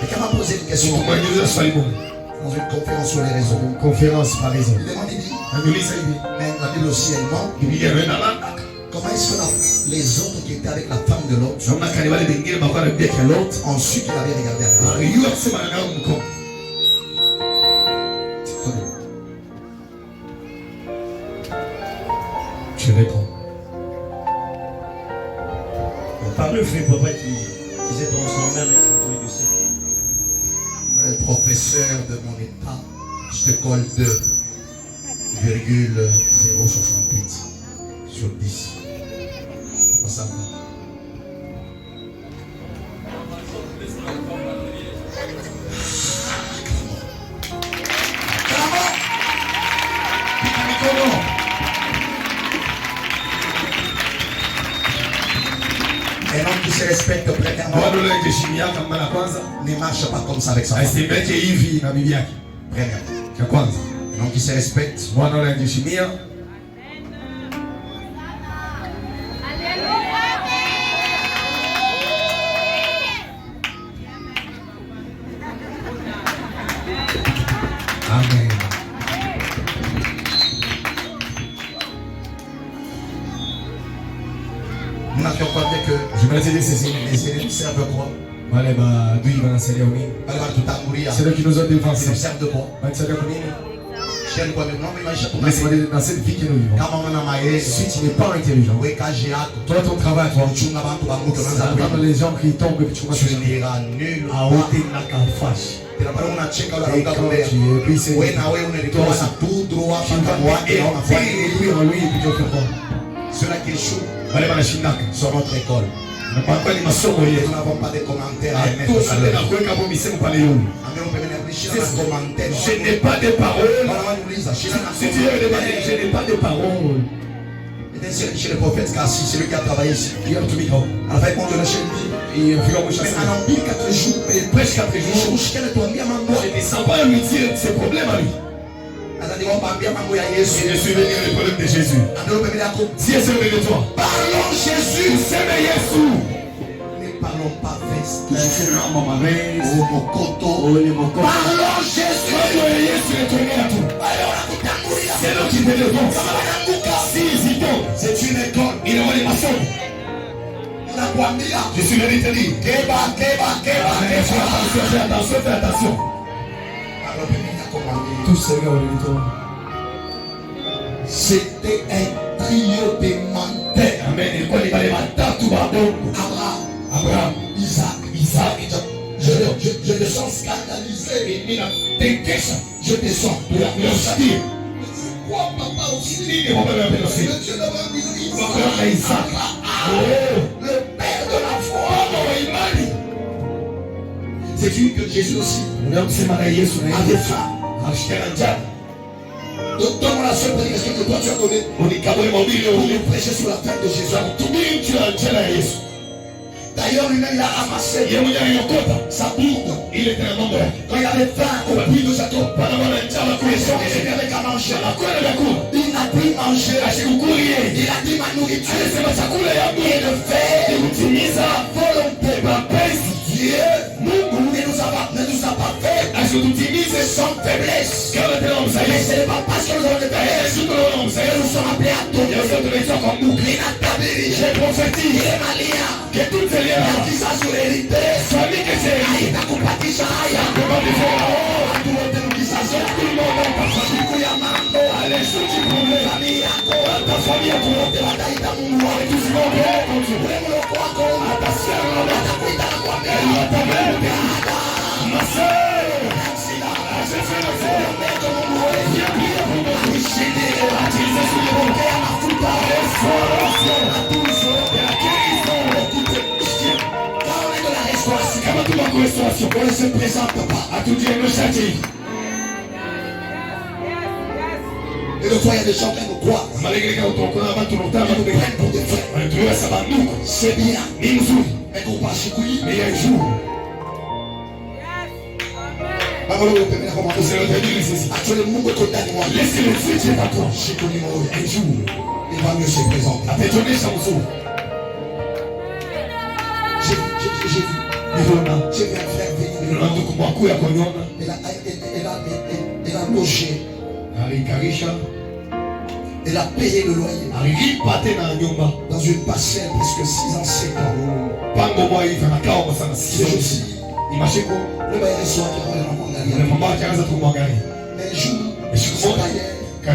quelqu'un m'a posé une question dans une conférence sur les réseaux. Une conférence par exemple. Il demande, il dit, Mais mais la Bible aussi elle ment. Comment est-ce que les autres qui étaient avec la femme de l'autre ont su qu'il avait regardé à la je réponds. Par le frère papa qui s'est transformé en institut du Seigneur. Professeur de mon état, je te colle 2,068 sur 10. Ça va. Un homme qui se respecte premièrement ne marche pas comme ça avec sa femme. Premièrement. Un homme qui se respecte Amen. nous n'avions pas dit que Je vais te dire ceci. les élèves servent quoi? Wale maadui wanasalia nini? C'est eux qui nous ont Ils dévancés. nous servent de quoi? Wanasalia kwa nini? Sheri kwa mimi maisha Mais c'est dans cette vie que nous vivons. kama wana maelezo Si tu n'es pas intelligent, we kazi yako toi ton travail, toi, kuchunga bantu bangu c'est tunaanza d'entendre kuiba les gens qui tombent et puis tu vois tu ça. nira nul tena pale unacheka wala Et quand ukakumbea tu es puis c'est wewe na wewe unalikuwa na tout droit tu paka vas mwake na unafanya élever en lui et puis tu vas faire quoi? cela qui échoue Wale wanashindaka. sur notre école. Kwa ni masomo Nous yetu. n'avons pas de commentaires à Tous émettre sur ndio le nakuweka hapo misemo pale yule. Je n'ai pas de parole. Si tu veux demander, je n'ai pas de parole. Chez le prophète Kassi, celui qui a travaillé ici. Il y a tout micro. Avec mon de la chaîne. Et on fait comme ça. Mais en empire 4 jours, et presque 4 jours, je ne sens pas lui dire ses problèmes à lui. Je suis venu le problème de Jésus. Dieu est venu de toi. Parlons Jésus. C'est Jésus. Ne parlons pas veste. Parlons Jésus. C'est nous qui te devons. Si ils y tombent, c'est une école. il envoie les maçons. Je suis venu te dire. Fais attention, fais attention. Tout Seigneur, c'était un trio de menteurs. Amen. Et quoi il va les matar tout bas. Abraham, Isaac. Je te sens scandalisé. Je te sens. Pourquoi papa aussi? Le Dieu d'Abraham, Isaac. Le père de la foi. Sais-tu que Jésus aussi avait faim? Donne-moi la seule prédication que toi tu as donnée pour nous prêcher sur la fête de Jésus. D'ailleurs, lui-même, il a ramassé sa bourde. Il était un homme. Quand il avait faim au puits de château, il avait qu'à manger. Il n'a plus mangé. Il a dit ma nourriture. Et le fait sa volonté. Dieu ne nous a pas fait sans faiblesse. Mais ce n'est pas parce que nous avons des faiblesses que nous sommes appelés à tomber. J'ai prophétisé que toutes les familles Itakupatisha haya tout le monde allez sortir problème. Ta famille a trouvé wataita Mungu wake wewe kwako atakuita na kuambia ma sœur, kama On ne se présente pas. Et le fois, il y a des gens qui nous croient. Ils nous prennent pour des frères. C'est bien. Mais qu'on passe chez lui. Mais il y a un jour. Actuellement, nous condamnons. Laissez le feu à toi. Un jour, il va mieux se présenter. J'ai vu un frère venir. Elle a logé. Elle a payé le loyer. Dans une parcelle presque 6 ans, 7 ans. C'est aussi. Le bailleur soit qui a rencontré. Mais un jour, son bailleur, il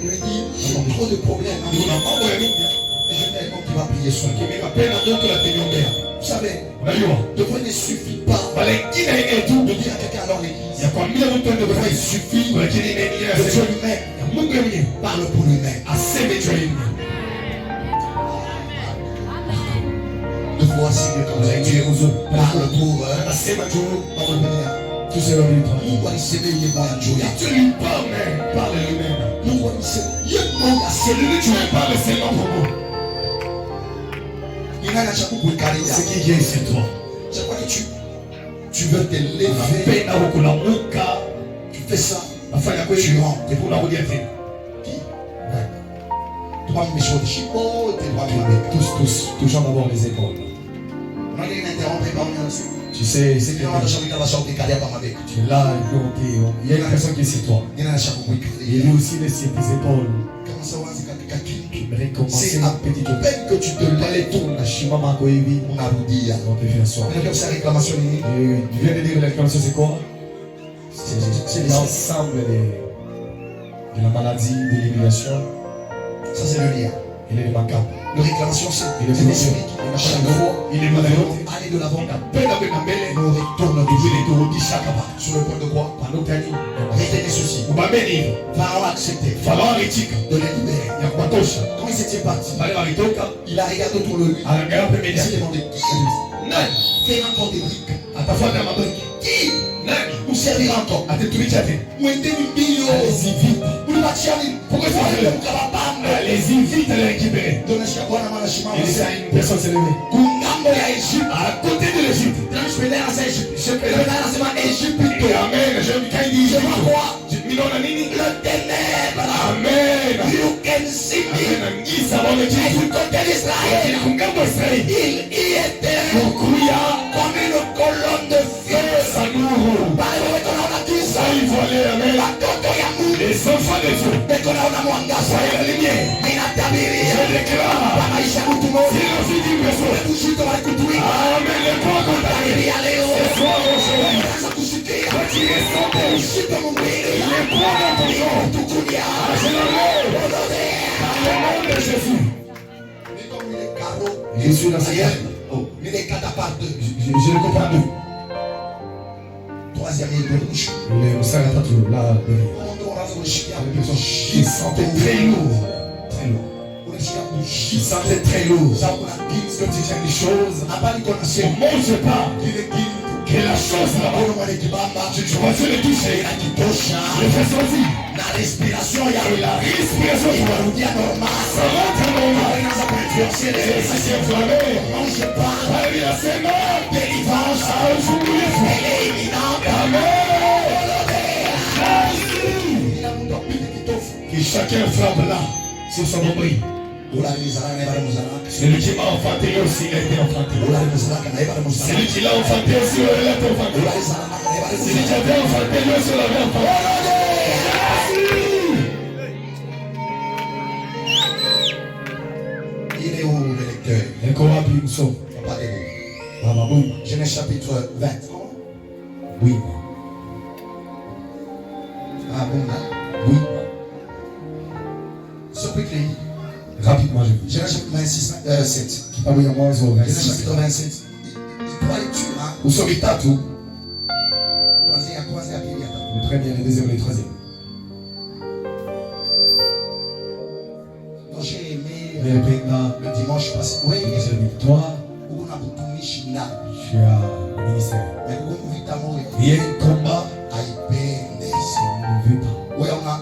me dit, j'ai trop de problèmes. Et je vais un homme qui va prier sur lui. Vous savez, devant ne suffit pas de dire à quelqu'un dans l'église. Devant il suffit de Dieu lui-même. Parle pour lui-même. De fois, Seigneur, quand vous avez Dieu, parle pour tu sais, pourquoi il s'est mis moi à Dieu? Tu lui parle lui-même. Pourquoi il s'est mis moi à celui tu lui parles seulement pour moi. Il n'a pas beaucoup de carrière. Ce qui vient, c'est toi. Je crois que tu veux te lever. Tu fais ça. Tu rentres. Et pour la regarder. Qui? Tu vas me méchanger de chipo, tu vas me tous, toujours d'avoir les épaules. On a interrompu par moi aussi. Tu sais, c'est que tu es là, il y a une personne qui est sur toi. Et lui aussi laisse tes épaules. C'est à peine que tu te lèves tout. On a dit. Tu viens de dire la réclamation, c'est quoi? C'est l'ensemble de la maladie, de l'élimination. Ça, c'est le lien. Il est macabre. Le réclamation, c'est l'esprit qui chaque fois. Il est malheureux. Allez de l'avant. Nous retournons sur le point de quoi? Retenez ceci. Pharaon a accepté. De les libérer. Quand ils étaient partis, il a regardé autour de lui. Il s'est demandé fais encore des briques. Qui? Nous servir encore. Allez-y vite. Pourquoi ça fait? Allez-y vite à les récupérer. Et ça, une personne s'est levée. À côté de l'Égypte. Amen. Je vois quoi? Le ténèbre. Amen. You can see me. Du côté d'Israël. Il y était comme une colonne de feu. Les enfants de Dieu. Je déclare. C'est la vie du réseau. Amen. Les points contaminés. Ce soir aujourd'hui. Retirez son bouche. Les points dans ton corps. Je l'enlève. Dans le nom de Jésus. Je suis dans cette guerre. Je le comprends deux. Troisième, il est bouche. Le Sagatatu, là, il sentait très lourd. Très lourd. Il sentait très lourd. Comme tu tiens des choses, on ne mange pas. Que la chose là-bas, je vais le toucher. Je fais sortir. La respiration, il y a la respiration. Ça rentre normal. C'est inflammé. On mange pas. La semaine. Délivrance. Elle est imminente. Amen. Que chacun frappe là sur son nombril. Celui qui m'a enfanté aussi, il a été enfanté. Celui qui l'a enfanté aussi, il a été enfanté. Celui qui a été enfanté, lui aussi, il l'avait enfanté. Il est où le lecteur? Et comment puis nous sommes? Genèse chapitre 20. Oui. Ah bon, oui. Ce quickly. Rapidement, je vous. Genèse chapitre 26, 7. Qui parle de moi, Genèse chapitre 27. Trois lectures. Où sont les tatous? Le premier, le deuxième et le troisième. Donc j'ai aimé le dimanche passé. Oui, j'ai victoire. Tu as ministère. Mais vous vous vite amour. Il y a un combat. Oui, on a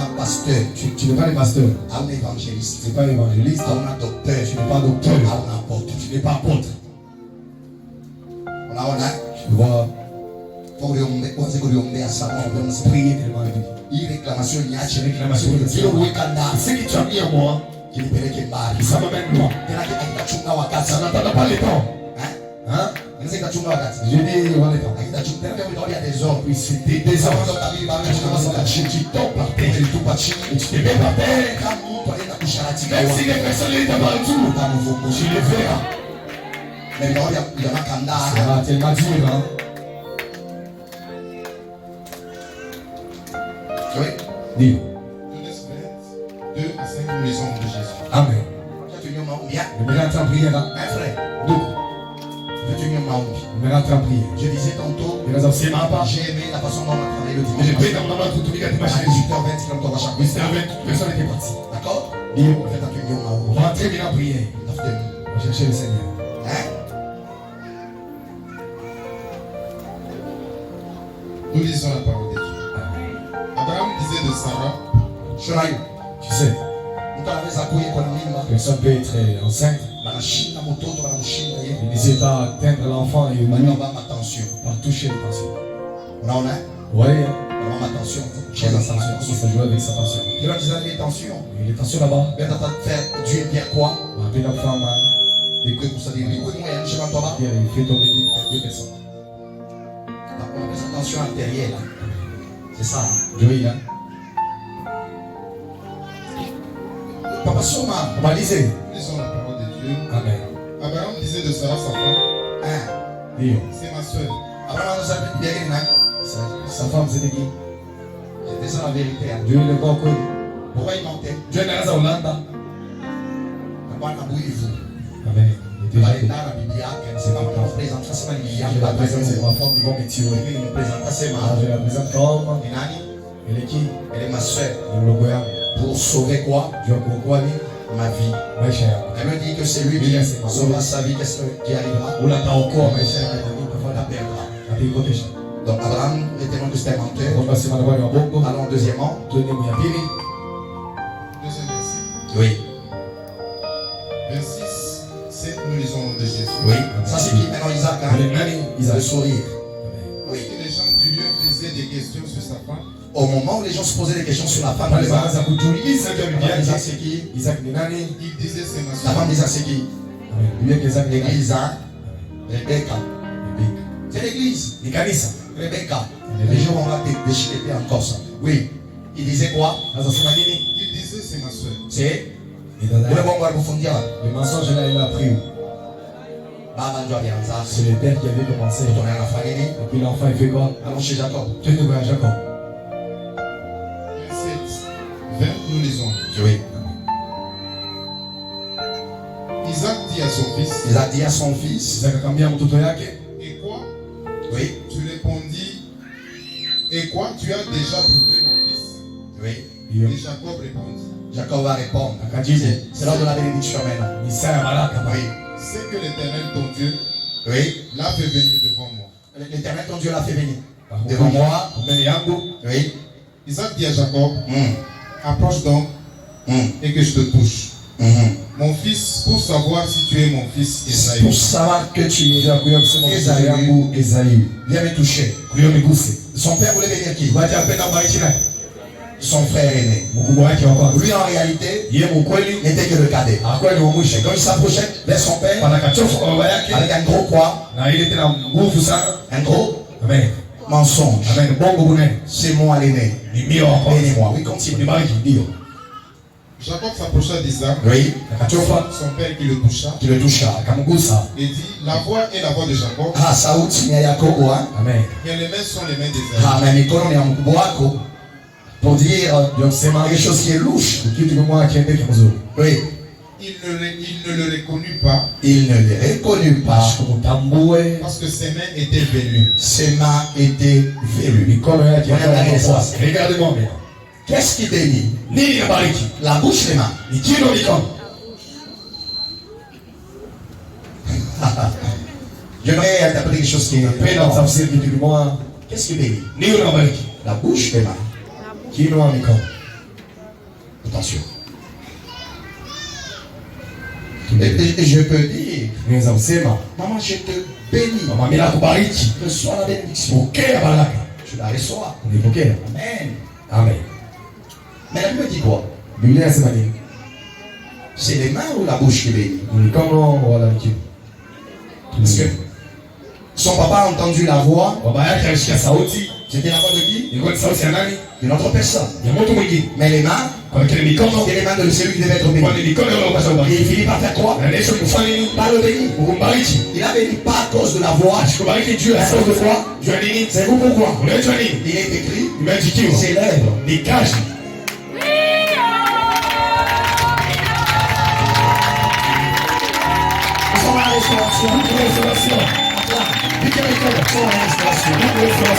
un pasteur. Tu n'es pas le pasteur. Un évangéliste. Tu n'es pas évangéliste. Un docteur. Tu n'es pas docteur. Un apôtre. Tu n'es pas apôtre. On a. Tu vois. Faut que à sa mort. Prier tellement de vie. Il réclamation il y a Réclamation. il Ce que tu as mis à moi, qui ne peut que mal. ça m'amène loin. Ça n'attend pas le temps. Hein? Je dis, on est temps. Il y a des hommes. Oui, c'était des hommes. Tu tombes par terre et tout par terre. Et tu te mets par terre. Même si les personnes étaient partout, tu les verras. Mais il y a un canard. Ça va tellement dur, hein? Oui. Dis. Genèse 2 à 5 maisons de Jésus. Amen. Bien. Je me rentre en prière, hein? Un frère. Donc, Je me rentre en prière. Je disais tantôt, C'est ma part. j'ai aimé la façon dont on a travaillé le Je dimanche. prie dans ma tout le À 18h20, comme on va chaque Oui, c'est avec toute personne qui est partie. D'accord? Dis. On fait un union On va entrer bien en prière. On va chercher le Seigneur. Hein? Nous lisons la parole de Dieu. Abraham disait de Sarah, Shonaï, Tu sais, mtu anaweza kuye kwa mimba, personne peut être enceinte. banashinda mtoto banamshinda yeye. Il n'essaie pas atteindre l'enfant et Banaomba attention. par toucher les pensions. Unaona? Oui, Banaomba attention. j'ai la tension. Il faut jouer avec sa tension. Kila kizazi ni tension. Il est tension là-bas. Beta faire Dieu bien quoi? On va appeler la femme. Et que ça dit oui, moi je suis toi là. Il fait tomber deux personnes. On appelle ça tension artérielle. C'est ça. Joey, là. Papa Soma. On va lire. nous lisons la parole de Dieu. Amen. Abraham disait de Sarah, sa femme, Hein? Dis. c'est ma soeur. Abraham nous a dit bien Sa femme, c'était qui? c'était ça la vérité. Hein. Dieu le voit connu. Pourquoi il mentait? Dieu n'est pas à Hollande. Bwana bwivu. Amen. Il était Baleta na bibi yake. C'est pas mon présentation, c'est ma bibi yake. Je la présente, c'est ma femme, ils vont me tuer. Mimi ni présentation Ah, je la présente comme. ni nani? Elle est qui? Elle est ma soeur. Le logo yangu. Pour sauver quoi? Dieu kwa ni Ma vie. maisha yangu. Elle me dit que c'est lui qui sauvera sa vie. Qu'est-ce qui arrivera? Unataokoa maisha yangu na mimi La tafadhali. perdra. Ataipotesha. Donc Abraham était non que c'était un menteur. Kwamba sema na wale wa bongo. Allons deuxièmement. Tuende mu ya pili. Deuxième verset. Oui. 26, 7, nous lisons au nom de Jésus. Oui. Ça c'est qui maintenant Isaac? Hein? Ile nani? Le Isaac. sourire. Amen. Oui. Et les gens du lieu faisaient des questions sur sa femme. Au moment où les gens se posaient des questions sur la femme Pale d'Isaac, banaanza kujiuliza juu ya bibi Isaac yake. c'est qui? Isaac ni nani? Il disait c'est ma La soeur. femme d'Isaac c'est qui? Amen. Bibi yake Isaac ni nani? L'église, hein? Rebecca. Bibi. C'est l'église. Ni kanisa. Rebecca. Les gens vont là déchirer encore ça. Oui. Il disait quoi? Sasa sema nini? Il disait c'est ma soeur. C'est Ni dada le yake. bon voir kufungia. Le mensonge là il a appris. Baba ndio alianza. C'est le père qui avait commencé. On est en famille. Et puis l'enfant il fait quoi? Allons chez Jacob. Tu es à Jacob. 27, 20, nous lisons. Oui. Isaac dit à son fils, Isaac dit à son fils. Isaac akamwambia mtoto yake. et quoi? Oui. Tu répondis, et quoi? Tu as déjà prouvé mon fils? Oui. Hiyo Et Jacob répondit, Jacob va répondre. akajibu. C'est l'heure de la bénédiction maintenant. Ni saa ya baraka. Oui. c'est que l'Éternel ton Dieu Oui. l'a fait venir devant moi. L'éternel ton Dieu l'a fait venir. Devant moi. Mbele yangu. Oui. Isaac dit à Jacob, Hum. approche donc Hum. et que je te touche. Hum. Mon fils, pour savoir si tu es mon fils Esaü. Pour savoir que tu es Ndio kuya kusema mtoto Esaü. yangu Esaü. Viens me toucher. Kuyo miguse. Son père voulait venir qui? Wacha apenda kubariki naye. Son frère aîné. Mkubwa wake wa kwanza. Lui en réalité Yeye mkweli n'était que le cadet. hakuwa ni wa mwisho. Et quand il s'approchait vers son père Panakachofu kwa baba yake avec un gros quoi? na ile tena nguvu sana. Un gros Amen. mensonge. Amen. Bongo bunene. C'est moi l'aîné. Ni mio wa kwanza. Bénis-moi. Oui, continue. Nibariki ndio. Jacob s'approcha d'Isaac, Oui. Akachofa son père qui le toucha, Qui le toucha. akamgusa. et dit, la voix est la voix de Jacob, Ah, sauti ni ya Yakobo, hein? Amen. mais les mains sont les mains d'Esaü. Ah, mais mikono ni ya mkubwa wako. Pour dire Ndio kusema quelque chose qui est louche. kitu kimoja kiendeke mzuri. Il Oui. ne le reconnut pas Il ne les reconnut pas Kumtambue parce que ses mains étaient velues. ses mains étaient velues. mikono yake Regardez yakawa ça. Regardez-moi bien. Qu'est-ce qui bénit? Nini yabariki? La bouche, les mains. Ni kilo mikono. J'aimerais interpréter quelque chose qui est qu'est-ce qui bénit? La bouche des mains. Attention. Et je peux dire, maman, je te bénis. Reçois la bénédiction. Je la reçois. Amen. Amen. Mais la Bible dit quoi? C'est les mains ou la bouche qui bénit? Parce que son papa a entendu la voix. C'était la voix de qui? D'une autre personne. Mais les mains, c'était les mains de celui qui devait être béni. Et il finit par faire quoi? Par le béni. Il a béni pas à cause de la voix. À cause de quoi? C'est vous pourquoi? Il est écrit, ses lèvres. Restauration.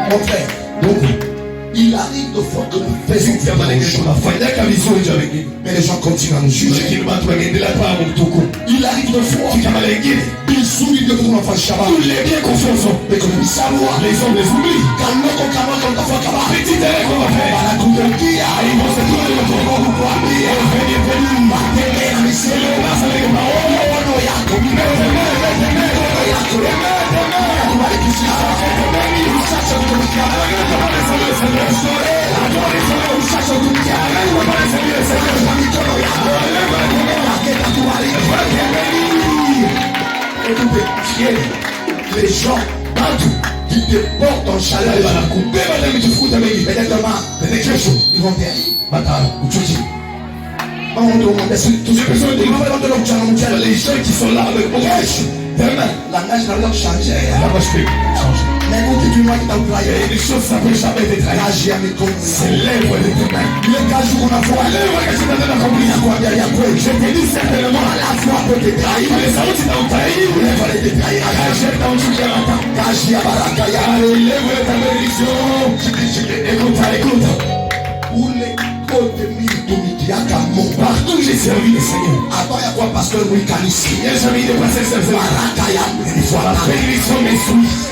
Mon frère, donc, il arrive de fois que nous faisons mais les gens continuent à nous juger. Il arrive de fois ils souillent de ton enfant Shabbat. Mais comme ils savent, les hommes les oublient. Quand nous comme ta foi Kaba, petit élève qu'on va faire. Par la coupe de qui a, ils vont se tourner le tour pour vous appeler. Écoutez, les gens partout qui te portent en chaleur, peut-être demain, peut-être quelque chose, ils vont dire, les gens qui sont là avec moi, langage n'a pas changé. Mais vous qui tu vois qui t'a employé, les choses ça peut jamais être trahi. C'est l'œuvre de tes mains. Le cas où on a foi, l'œuvre que tu t'as accompli à quoi derrière quoi. Je te dis certainement à la foi peut te trahir. Les autres qui t'ont trahi, l'œuvre de te trahir. Je t'en dis à la temps. Kaji à Barakaya, l'œuvre de ta bénédiction. Écoute. Pour les côtés partout j'ai servi le Seignur. Avant il y a quoi pasteur Louis Kanissi. Il y a jamais de passer cette Barakaya. La bénédiction m'est soumise.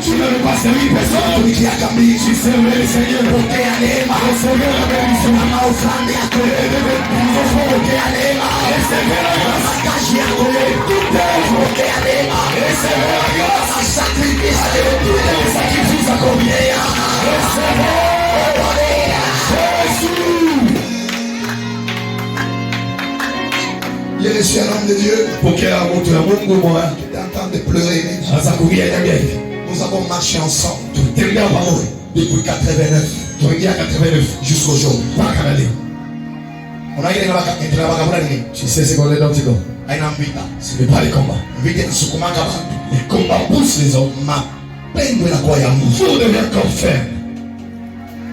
Tu ne veux pas servir personne. Tu servais le Seigneur. Recevez la bénédiction. Recevez la grâce. Recevez la grâce. Sacrifice à combien. Recevez Jésus. Il est reçu un homme de Dieu. Tu es en train de pleurer. Nous avons marché ensemble depuis 89 jusqu'aujourd'hui. On a eu tu sais ce qu'on est dans le temps. Ce n'est pas les combats. Les combats poussent les hommes. Vous devez encore faire.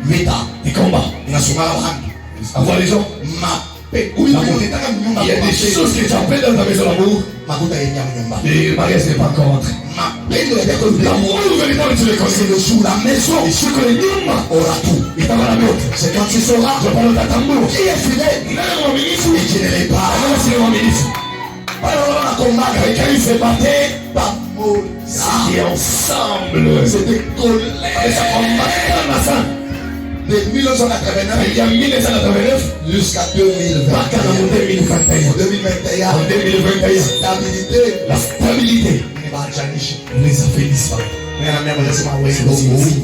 Les combats. Avoir les gens. Il y a des choses que tu appelles dans ta maison d'amour. Et le mariage n'est pas encore entré. L'amour véritable, tu le connais. C'est le jour, la maison. Et ce que les hommes aura tout. Et dans la nôtre. C'est quand tu sauras. Je parle de tambour. Qui est fidèle. Et qui ne l'est pas. Alors on a combattu. Avec qui il s'est battu. C'était ensemble. C'était collé. Et ça combat dans la de 1989 jusqu'à 2021. Stabilité. La stabilité. Les a fait disparaître.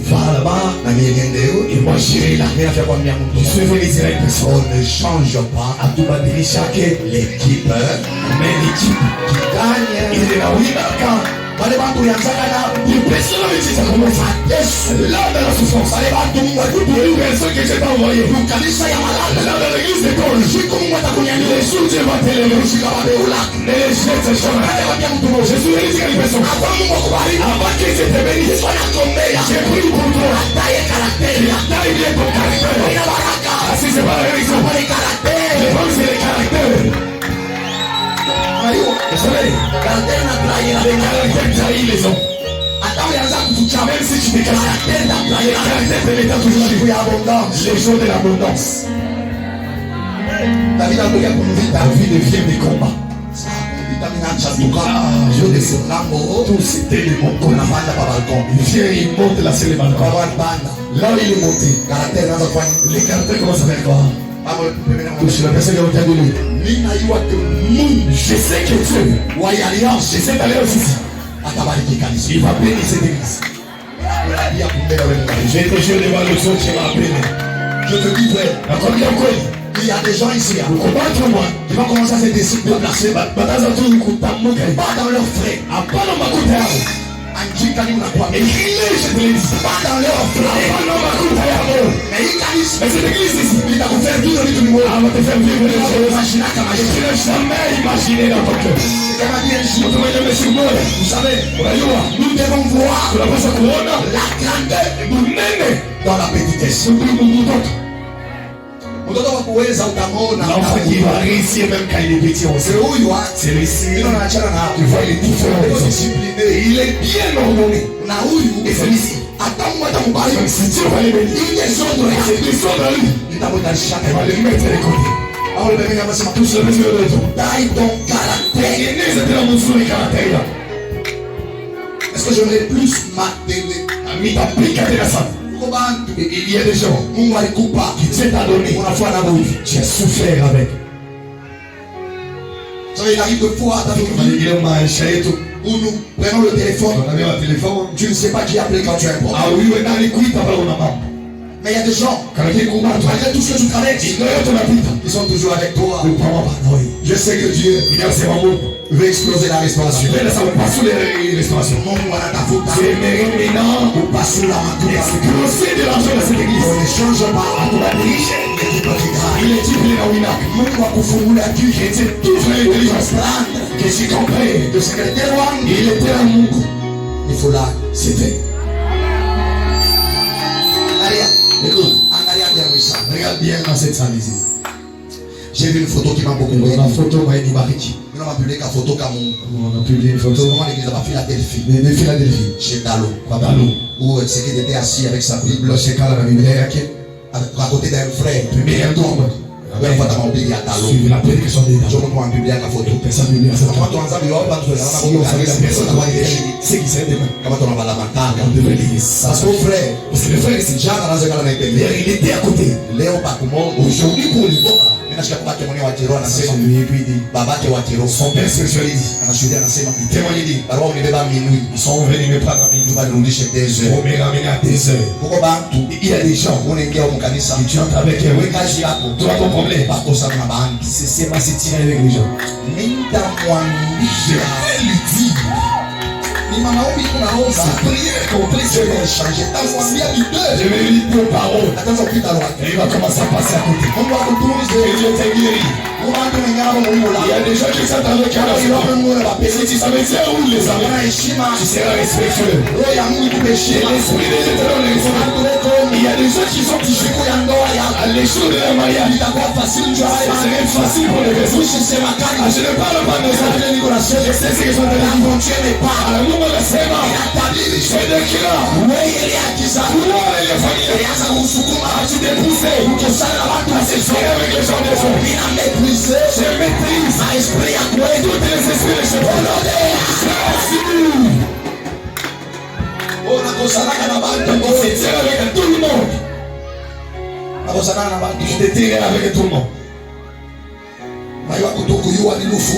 Va là-bas. Et moi j'irai là. Je suis venu dire à une personne. On ne change pas À tout batterie chaque l'équipe mais l'équipe qui gagne. il est là oui quand Wale bantu yanzaka na les personnes avec qui ça commence à là dans la souffrance. wale bantu Mungu Les alitupa personnes que j'ai envoyé kanisa ya malala là dans l'église d'école. siku Mungu atakunyanyua Les jours Dieu va t'élever. ushika mabeula Les jets chômage. anawaambia mtu mmoja Je suis venu dire à une personne. kwa Mungu akubariki Avant que je te bénisse, wanakombea j'ai pris pour toi. ataye karakteri Taille bien ton caractère. ina baraka Ah, si c'est pas la religion. kwa Les karakteri femmes, c'est les caractères. ayo Vous savez, karakteri na trahira les caractères trahissent les hommes. hata ulianza kufucha Même si tu te caches, karakteri na les trahira caractères te mettent toujours siku chez ya abondance les jours de l'abondance. David atoka kumvita La vie devient des combats. kumvita minacha tuka je de sonambo Tout c'était le bon kuna combat. banda pa balcon Il vient, il monte là sur les balcons. kwa banda Là où il est monté, karakteri naanza kufanya les caractères commencent à faire quoi? mambo pembeni Touche la personne qui est autour de lui. nina yua que Mungu Je sais que Dieu, wa alliance je sais d'aller aussi. atabariki kanisa Il va bénir cette église. unadia kumbele wewe Mungu. J'ai été joué devant le son qui m'a appelé. Je te dis vrai Nakwambia kweli, il y a des gens ici hein, ukombatwa mwa qui vont commencer à se déplacer bataza tu kutamka pas dans leurs frais hapana makuta yao. anjika ni unakuwa Église de l'église. pas dans leurs frais Hapana makuta yao. mais hii kanisa Mais cette église ici, itakufanya vile vitu ni wewe elle va te faire vivre des choses. imagine kama Je Jésus n'ai jamais imaginé dans ton cœur. kama bien Jésus Mtu mwenye ameshuhudia, vous savez unajua, nous devons voir tunapaswa kuona la grandeur munene dans la petitesse mtoto. mtoto wa kuweza utamwona L'enfant qui va réussir même quand il est petit, on sait. c'est huyu hein C'est le signe. ino naachana na Tu vois, il est différent des hapo autres. discipliné Il est bien ordonné. na huyu Et celui-ci, hata Mungu atambariki si Dieu va les bénir, il est sondre c'est des choses dans lui. nitamutanisha Elle va les mettre de côté. au le bébé anasema Tous les messieurs de Dieu. taille ton caractère Il est né, c'était la monture du caractère là. est-ce que j'aimerais plus m'atteler Ami t'applique à la salle. kwa bantu Il y a des gens Mungu alikupa qui Dieu t'a donné. unafua na huyu Tu as souffert avec. ça il arrive de fois hata Il est maisha yetu. où nous prenons le téléphone On avait un téléphone. tu ne sais pas qui appeler quand tu as un problème Ah oui, on a les couilles, t'as pas mon maman. mais il y a des gens Quand il est combat, toi, malgré tout ce que tu traverses il doit être la vie. ils sont toujours avec toi Ne prends pas. Oui. je sais que Dieu Il y a c'est vraiment. veut exploser la restauration Mais là, ça va pas sous les restaurations. Mungu anatafuta C'est maintenant. kupasula matunda Explosé de l'argent dans cette église. on ne change pas On va diriger. l'équipe qui gagne Il est type les Nawina. Mungu akufungula Il était tout fait l'intelligence. prendre Que j'ai compris. le secrétaire wangu Il était un Mungu. il faut là C'était. angalia Écoute, angalia bien Wissa regarde bien dans cette salle ici. j'ai vu une photo qui m'a beaucoup On aidé a photo, moi, il bariki. on a publié une photo comme On a publié une c'est photo. comment l'église a fait la Philadelphie De Philadelphie. chez Dalo Babalo. où c'est qu'il était assis avec sa Bible Là, c'est quand la Bible est raquée. à côté d'un frère Mais il y a un tombe. Wewe mfuata mahubiri ya Dalo Suivez la prédication des ndio dames. mtu anabiblia na photo Personne ne lui a kama fait. tuanza biomba tunaona Si on savait la personne kwa qui ile c'est qui serait demain. kama tunabala matanga On devrait lire ça. parce que frère Parce que le frère ici, jana anaanza kala na hier, il était à côté. leo pakumongo Aujourd'hui, pour lui, mimi nasikia kwa mwenye wa Kiroho anasema lui, et puis il dit, babake wa Kiroho son père spiritualise. anashuhudia anasema Il témoigne, il dit, barua unibeba minui ils sont venus me prendre à minuit. tubarudishe desho On me ramener à 2 heures. kuko bantu Il y a des gens, unaingia huko kanisa si tu entres avec eux, wewe kazi yako toi ton problème, pakosa na bantu c'est ma tirer avec les gens. Je nitamwambia vais lui dire, ni maombi tunaomba sa prière est complète. je vais changer tamwambia Je bidee vais lui dire deux paroles. ataanza kupita lwa Et il va commencer à passer à côté. Mungu akutunze Et Dieu t'a guéri. ubantu mengabo Mungu Il y a la des gens qui sont avec Kama un ilivyo Mungu la Et si tu savais dire où les wana amis, heshima tu seras respectueux. roho ya Mungu Et kubeshima l'esprit de l'éternel est respect. watu weko Il y a des gens qui sont siku touchés ya ndoa yako à l'échelle de leur mariage. itakuwa fasili njoo Ce haya serait facile pour les personnes. usisema Ah, kani je ne parle pas de ça. Sasa niko na Je shehe sais ce que sont na les fontiene pa À la Mungu anasema, inatabiri je déclare, wewe ile akiza toi et les familles, ilianza kusukuma tu t'es poussé, kukosana na watu c'est wasio avec les gens des hommes. ina maîtriser Je maîtrise na esprit ya kwetu tous les esprits de chez moi. unakosanaka na bantu On se tire avec tout le monde. unakosanana na bantu Je te tire avec tout le monde. maiwa kutokuyua ni lufu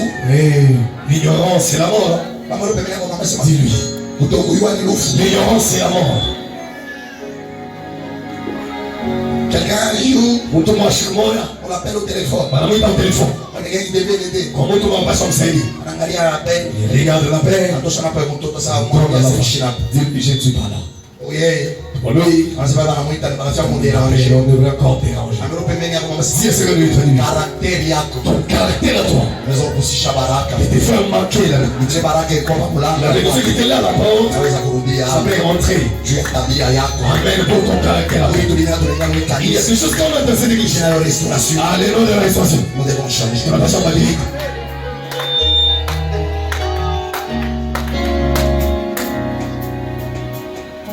L'ignorance, c'est la mort. bamalo pembeni yako kama sema Dis-lui. kutokuyua ni lufu L'ignorance, c'est la mort. Quelqu'un un jour, Mtu mwashiku moya. on l'appelle au téléphone. Wanamwita kwa telefoni. On est qui devait l'aider. Kwa mtu mwapasha msaidia. Anaangalia l'appel. Il regarde l'appel. Atosha na pale mtoto sasa Toka mmoja la simshina. Dis, je ne suis pas là. Oye. Pour lui, Anasema anamuita anataka on kumdéranger. devrait encore déranger. Amero pembeni yako mama Si si c'est lui qui dit, karakteri yako. ton caractère à toi, Unaweza kuhusisha baraka. il te fait manquer là. Nije baraka iko kwa Il mlango. avait besoin qu'il était là, la porte. Naweza kurudia Ça peut rentrer. juu ya tabia yako. Amen pour ton caractère à toi. Vitu vinavyolenga Il y a kanisa. des choses qu'on a dans cette église. Jina la restauration. Alléluia de la restauration. Nous devons changer. Tunapaswa badilika.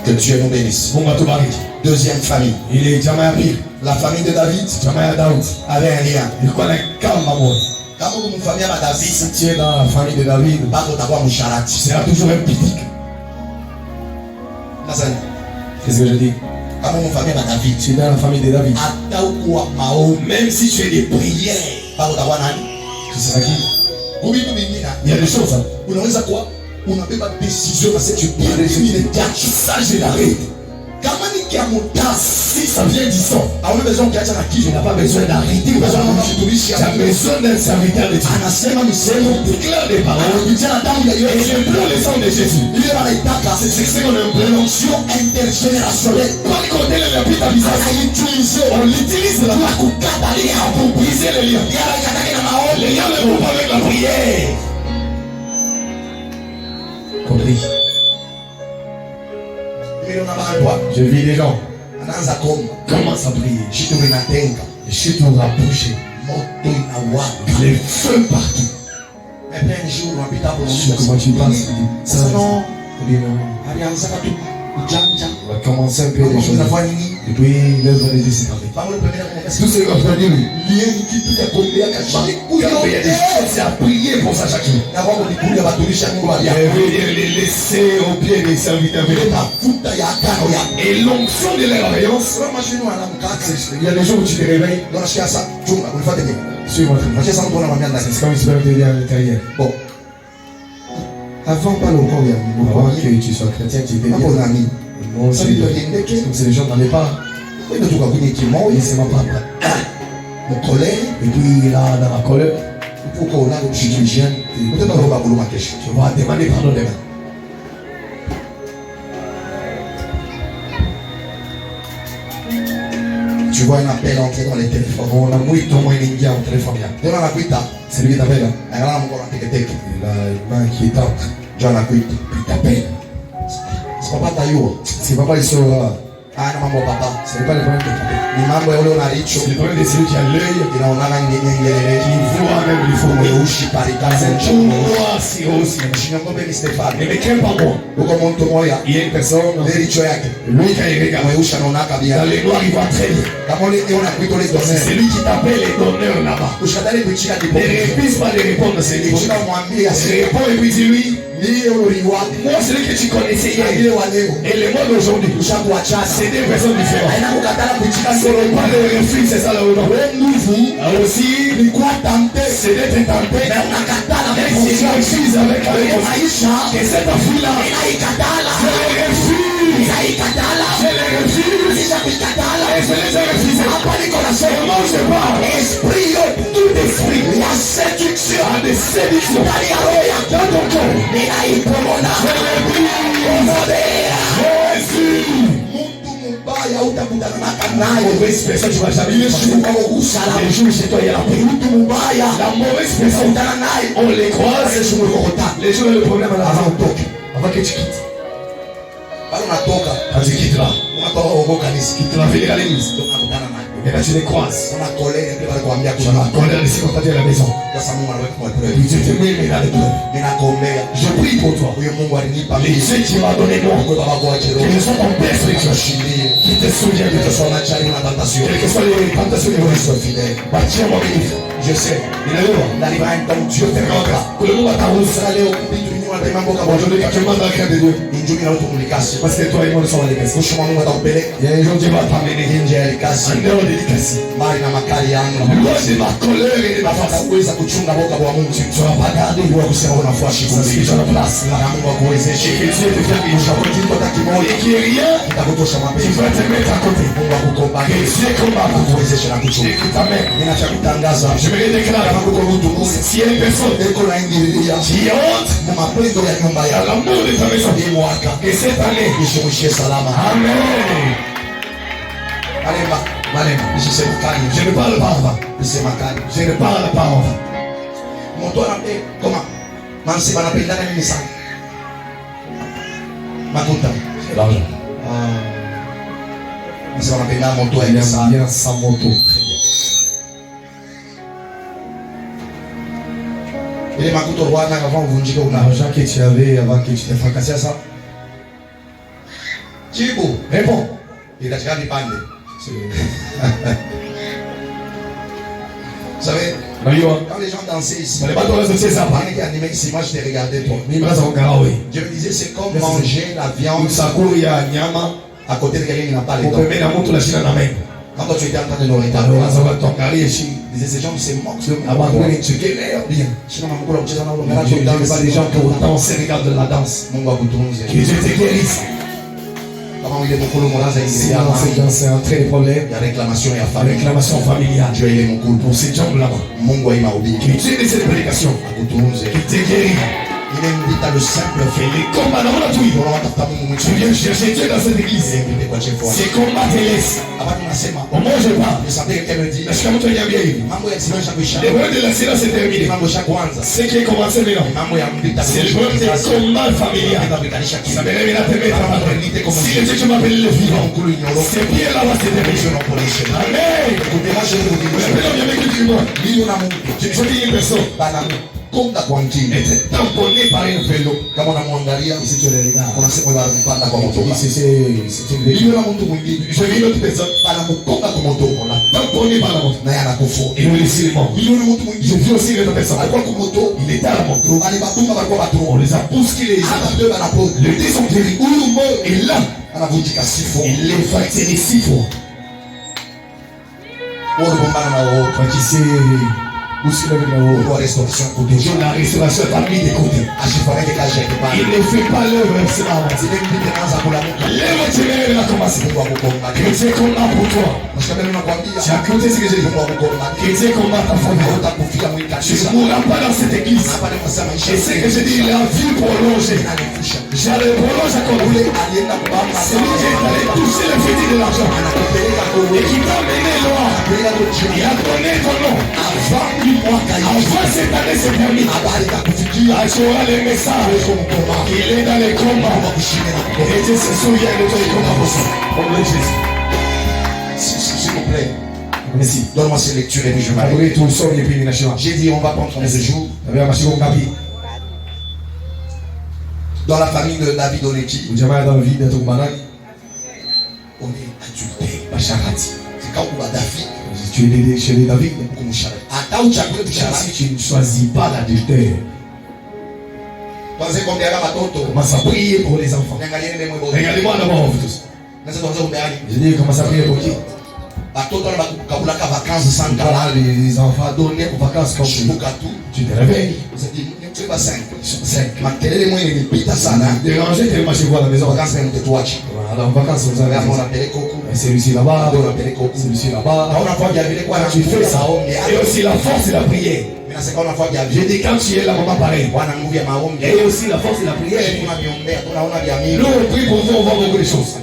Que Dieu nous bénisse. Mungu atubariki. Deuxième famille. Ile jamaa ya pili, La famille de David jamaa ya Daudi, avait un lien. ilikuwa na kama moja. Kama kumfamia na David, Si tu es dans la famille de David, bado utakuwa tu msharati. seras toujours un pitique. Sasa Qu'est-ce que je dis? kama kumfamia na David, Tu es dans la famille de David. hata ukuwa maombi, Même si tu es des prières, bado utakuwa nani? tu seras qui? Vitu vingine Il y a des choses, hein. unaweza kuwa unabeba decision na sasa tu Il y a des choses. ile jaji. Ça, je l'arrête. Kama ni kia mutasi, Si ça vient du sang, hauna besoin kiacha na tu kitu. n'as pas besoin d'arrêter. Tu as besoin d'un serviteur de Dieu. Anasema misemo Déclare des paroles. anapitia na damu ya Et Yesu. je pleure le sang de Jésus. Ile wanaitaka C'est ce qu'on appelle l'onction intergénérationnelle. Quand il comptait les lapis d'habitation, on l'utilise là pour briser les liens. Les liens ne vont pas avec la prière. Compris. Je vis les gens. Anaanza komba Commence à prier. shitu linatenga Les chutes ont rapproché. moto inawaka. Les feux partout. Mais bien un jour unapita hapo Je sais comment tu penses. Sasa no Eh bien, non. alianza tu ujanja. On va commencer un peu les choses. Unafanya nini? Et puis, l'œuvre de Dieu s'est parlée. Pamwe pembeni kwa Tout ce qu'on peut dire, oui. liye kitu ya kuombea kashini. Il y a des choses à prier pour ça chacun. Na wao ni kulia watumishi Mungu wa Et Biblia. les laisser au pied des serviteurs. Ile mafuta ya agano ya. Et l'onction de leur alliance. Kama mashini wanamkata. Il y a des jours où tu te réveilles. Ndio nasikia sasa chunga ulifuate nini? Suis-moi. Nasikia sasa mtu anamwambia ndani. C'est comme si tu te dire à l'intérieur. Bon. Avant pas le corps ya Avant Mungu. que tu sois chrétien, tu étais Hapo bien. nani? Non, Sasa c'est ndio niendeke. comme si les gens n'en avaient pas. Ndio tukakuja kimoja. Et c'est ma papa. Mkolea Et puis là, dans la colère, uko unalo tu kushikisha. viens, Utaenda roba kuluma kesho. tu vas demander pardon demain. Tu vois un appel entrer dans les téléphones. On a mouillé ton moyen d'india au téléphone. Ndio anakuita. C'est lui qui t'appelle. Angalia mkono teketeke. Il a une main qui est tendre. Ndio anakuita. Il t'appelle. Sipapata yuo. C'est papa, il saura. Ana mambo papa. Ce n'est pas le problème de papa. Ni mambo ya ule unalicho. C'est le problème de celui qui a l'œil, Inaonana nyengelele. qui voit même les faux. Mweushi parikana C'est mcho. tout noir, c'est aussi. Shingambe ni Stefano. Mais ne crains pas moi. Uko mtu moya. Il y a une personne, Lelicho yake. lui quand il regarde, Mweushi anaonaka dans bien. les noirs, il voit très bien. Kama ule unakuita ule C'est donner. celui qui t'appelle les donneurs là-bas. Ushikatale kuchika Ne kipo. refuse pas de répondre à ces livres. Ushika mwambie asiye. Réponds et puis dis-lui, Ndiye uliwapi. moi celui que tu connaissais Ndiye hier wa leo. et le monde d'aujourd'hui, Ushakuachana. c'est deux personnes différentes. Haina kukatala kuchika Ce n'est pas le refus, c'est ça le nom. Aussi, ni kwa tante. c'est d'être tenté. Na unakatala Mais si tu refuses avec la réponse, maisha. que cette fille-là, Inaikatala. je le refuse. Inaikatala. Je le refuse. Kisha kuikatala. Et je les ai refusés. Hapa niko nasema. Comment je parle? Esprit yote. Tout esprit Ya séduction. a des séductions Ndani ya roho yako. dans ton corps. Ninaipomona. Je le dis. Jésus. Mtu mubaya utakutana naye. Mauvaise personne, tu vas jamais Ile le siku kwa kusala. Les jours chez toi, il y a la paix. Mtu mubaya. La mauvaise personne, Utakutana naye. on les croise. Les jours, le problème à la Avant fin. utoke. Avant que tu quittes. Bado unatoka. Quand tu quittes là, Unatoka huko kanisa. tu vas venir à l'église. Ndio unakutana naye. Et là, tu les croises. Una kolele ndio alikwambia Tu vas colère ici quand tu es à la maison. Sasa Mungu anaweka kwa Et kweli. puis tu te mets mais dans les pleurs. Ninakuombea. Je prie pour toi. Huyo Mungu alinipa Les mimi. yeux qui m'a donné moi, Mungu baba kwa que kiroho. je sois ton père spirituel, Shindie. qui te souvient de Que toi. soit na chali na tentation. Quelles que soient les tentations de Mungu Moïse, soit fidèle. bâtir mon bénéfice. Je sais. Il est là. N'arrive à un temps Dieu te rendra. Que le monde va t'arroser. Sasa leo vitu vingi Aujourd'hui, quand tu demandes la crainte de Dieu, parce que toi et moi nous sommes à l'écasse. Il y a un jour Dieu va t'amener en dehors de l'écasse. Loin de ma colère et de ma face. Tu ne seras pas gardé parce que tu as la place là. Et que Dieu te fait rien. Et qu'il n'y a rien qui va te mettre à côté. Que Dieu combat pour toi. Écoute, amen. Je me déclare si il y a une personne qui a honte à l'amour de ta maison, que cette année, amen. Je ne parle pas avant. Je ne parle pas avant. C'est l'argent. Il aime bien sa moto. L'argent que tu avais avant que tu t'es fracassé à ça. Réponds. Vous savez, quand les gens dansaient ici, moi je t'ai regardé toi. Je me disais, c'est comme manger la viande à côté de quelqu'un qui n'a pas les dents. Quand toi tu étais en train de nous regarder, je disais, ces gens se moquent de moi. Je ne pas des gens qui ont dansé, regardent de la danse. Que Dieu te guérisse. C'est un très problème. Il y a réclamation et réclamation familiale. Dieu il est mon coup. Pour ces gens là-bas. Que Dieu ait cette prédication. Qui te guérit. Il invite à le simple fait. Les combats dans la touille. Tu viens chercher Dieu dans cette église. Ces combats te laissent. Au moins je parle. Je sentais quelqu'un me dit. Parce que quand il y a bien eu. Le problème de l'accident c'est terminé. Ce qui est commencé maintenant. C'est le problème des combats familiales. Ça me révèle à te mettre en avant. Si le Dieu tu m'appelles le vivant. C'est bien là-bas c'est terminé. Amen. Écoutez, moi je vous dis. Je dis une personne. Être tamponné par un vélo. Kama unamwangalia si tu le regardes, unasema wewe unapanda kwa moto. C'est une vélo. Je vis une autre personne. Anamukonga kwa moto. On l'a tamponné par la moto. Na anakufa. Et nous laissons les morts. Je vis aussi une autre personne. Alikuwa kwa moto. Il était à la moto. Alibabunga walikuwa watu. On les a bousculés. Deux banapo. Les deux sont péris. Et là, anavunjika 6 fois. Il les fracturé 6 fois. Quand il s'est bousculé avec la haut, pour restauration pour des gens. la restauration est mis de côté. Il ne fait pas l'œuvre, c'est marrant. L'œuvre tu l'as commencé. Que Dieu combat pour toi. Tu as écouté ce que j'ai dit. Que Dieu combat ta famille. Tu ne mourras pas dans cette église. Et ce que j'ai dit, il a vu prolonger. J'allais prolonger à côté. Celui qui est allé toucher le fétiche de l'argent. Et qui t'a mené loin. Il a donné ton nom. Avant cette année se termine. Tu auras le message. Il est dans les combats. Et Dieu se souvient de toi et combats aussi. S'il vous plaît. Merci. Donne-moi ces lectures et puis je m'arrête. J'ai dit on va prendre ce jour. Dans la famille de David Oneki. On est adulté. C'est quand on va David. Tu es chez les David. Si tu ne choisis pas l'adultère, commence à prier pour les enfants. Regardez-moi d'abord, vous tous. Je dis, commence à prier pour qui? Les enfants donnés aux vacances comme tu te réveilles. Déranger tellement chez vous à la maison. Alors, en vacances, vous avez celui-ci là-bas, celui-ci là-bas. Tu fais ça. Et aussi la force et la prière. J'ai dit quand tu es là, maman pareil. Et aussi la force et la prière. Nous on prie pour vous, on voit beaucoup de choses.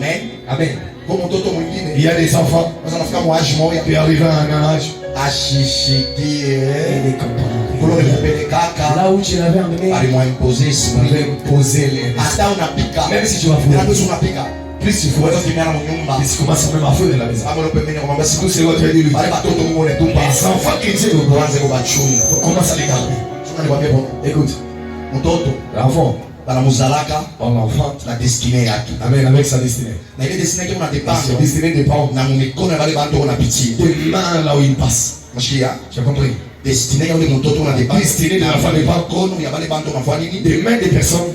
Amen. Il y a des enfants qui arrivent à un âge. Là où tu l'avais emmené, imposé les. Même si tu vas faire. Plus il faut tu commences même à feu de la maison. Tout c'est votre lui. Les enfants qui disent commence à les garder. Écoute, l'enfant, l'enfant, la destinée yake. Amen, avec sa destinée. Na ile destinée qui on dépend. Destinée dépend na mikono ya wale bantu wana pitié. Des mains là où il passe. Mashia, tu as compris? Destiné ya ule mtoto na Destiné de la femme de Pâques. kono ya bale bantu na fani ni Des mains des personnes.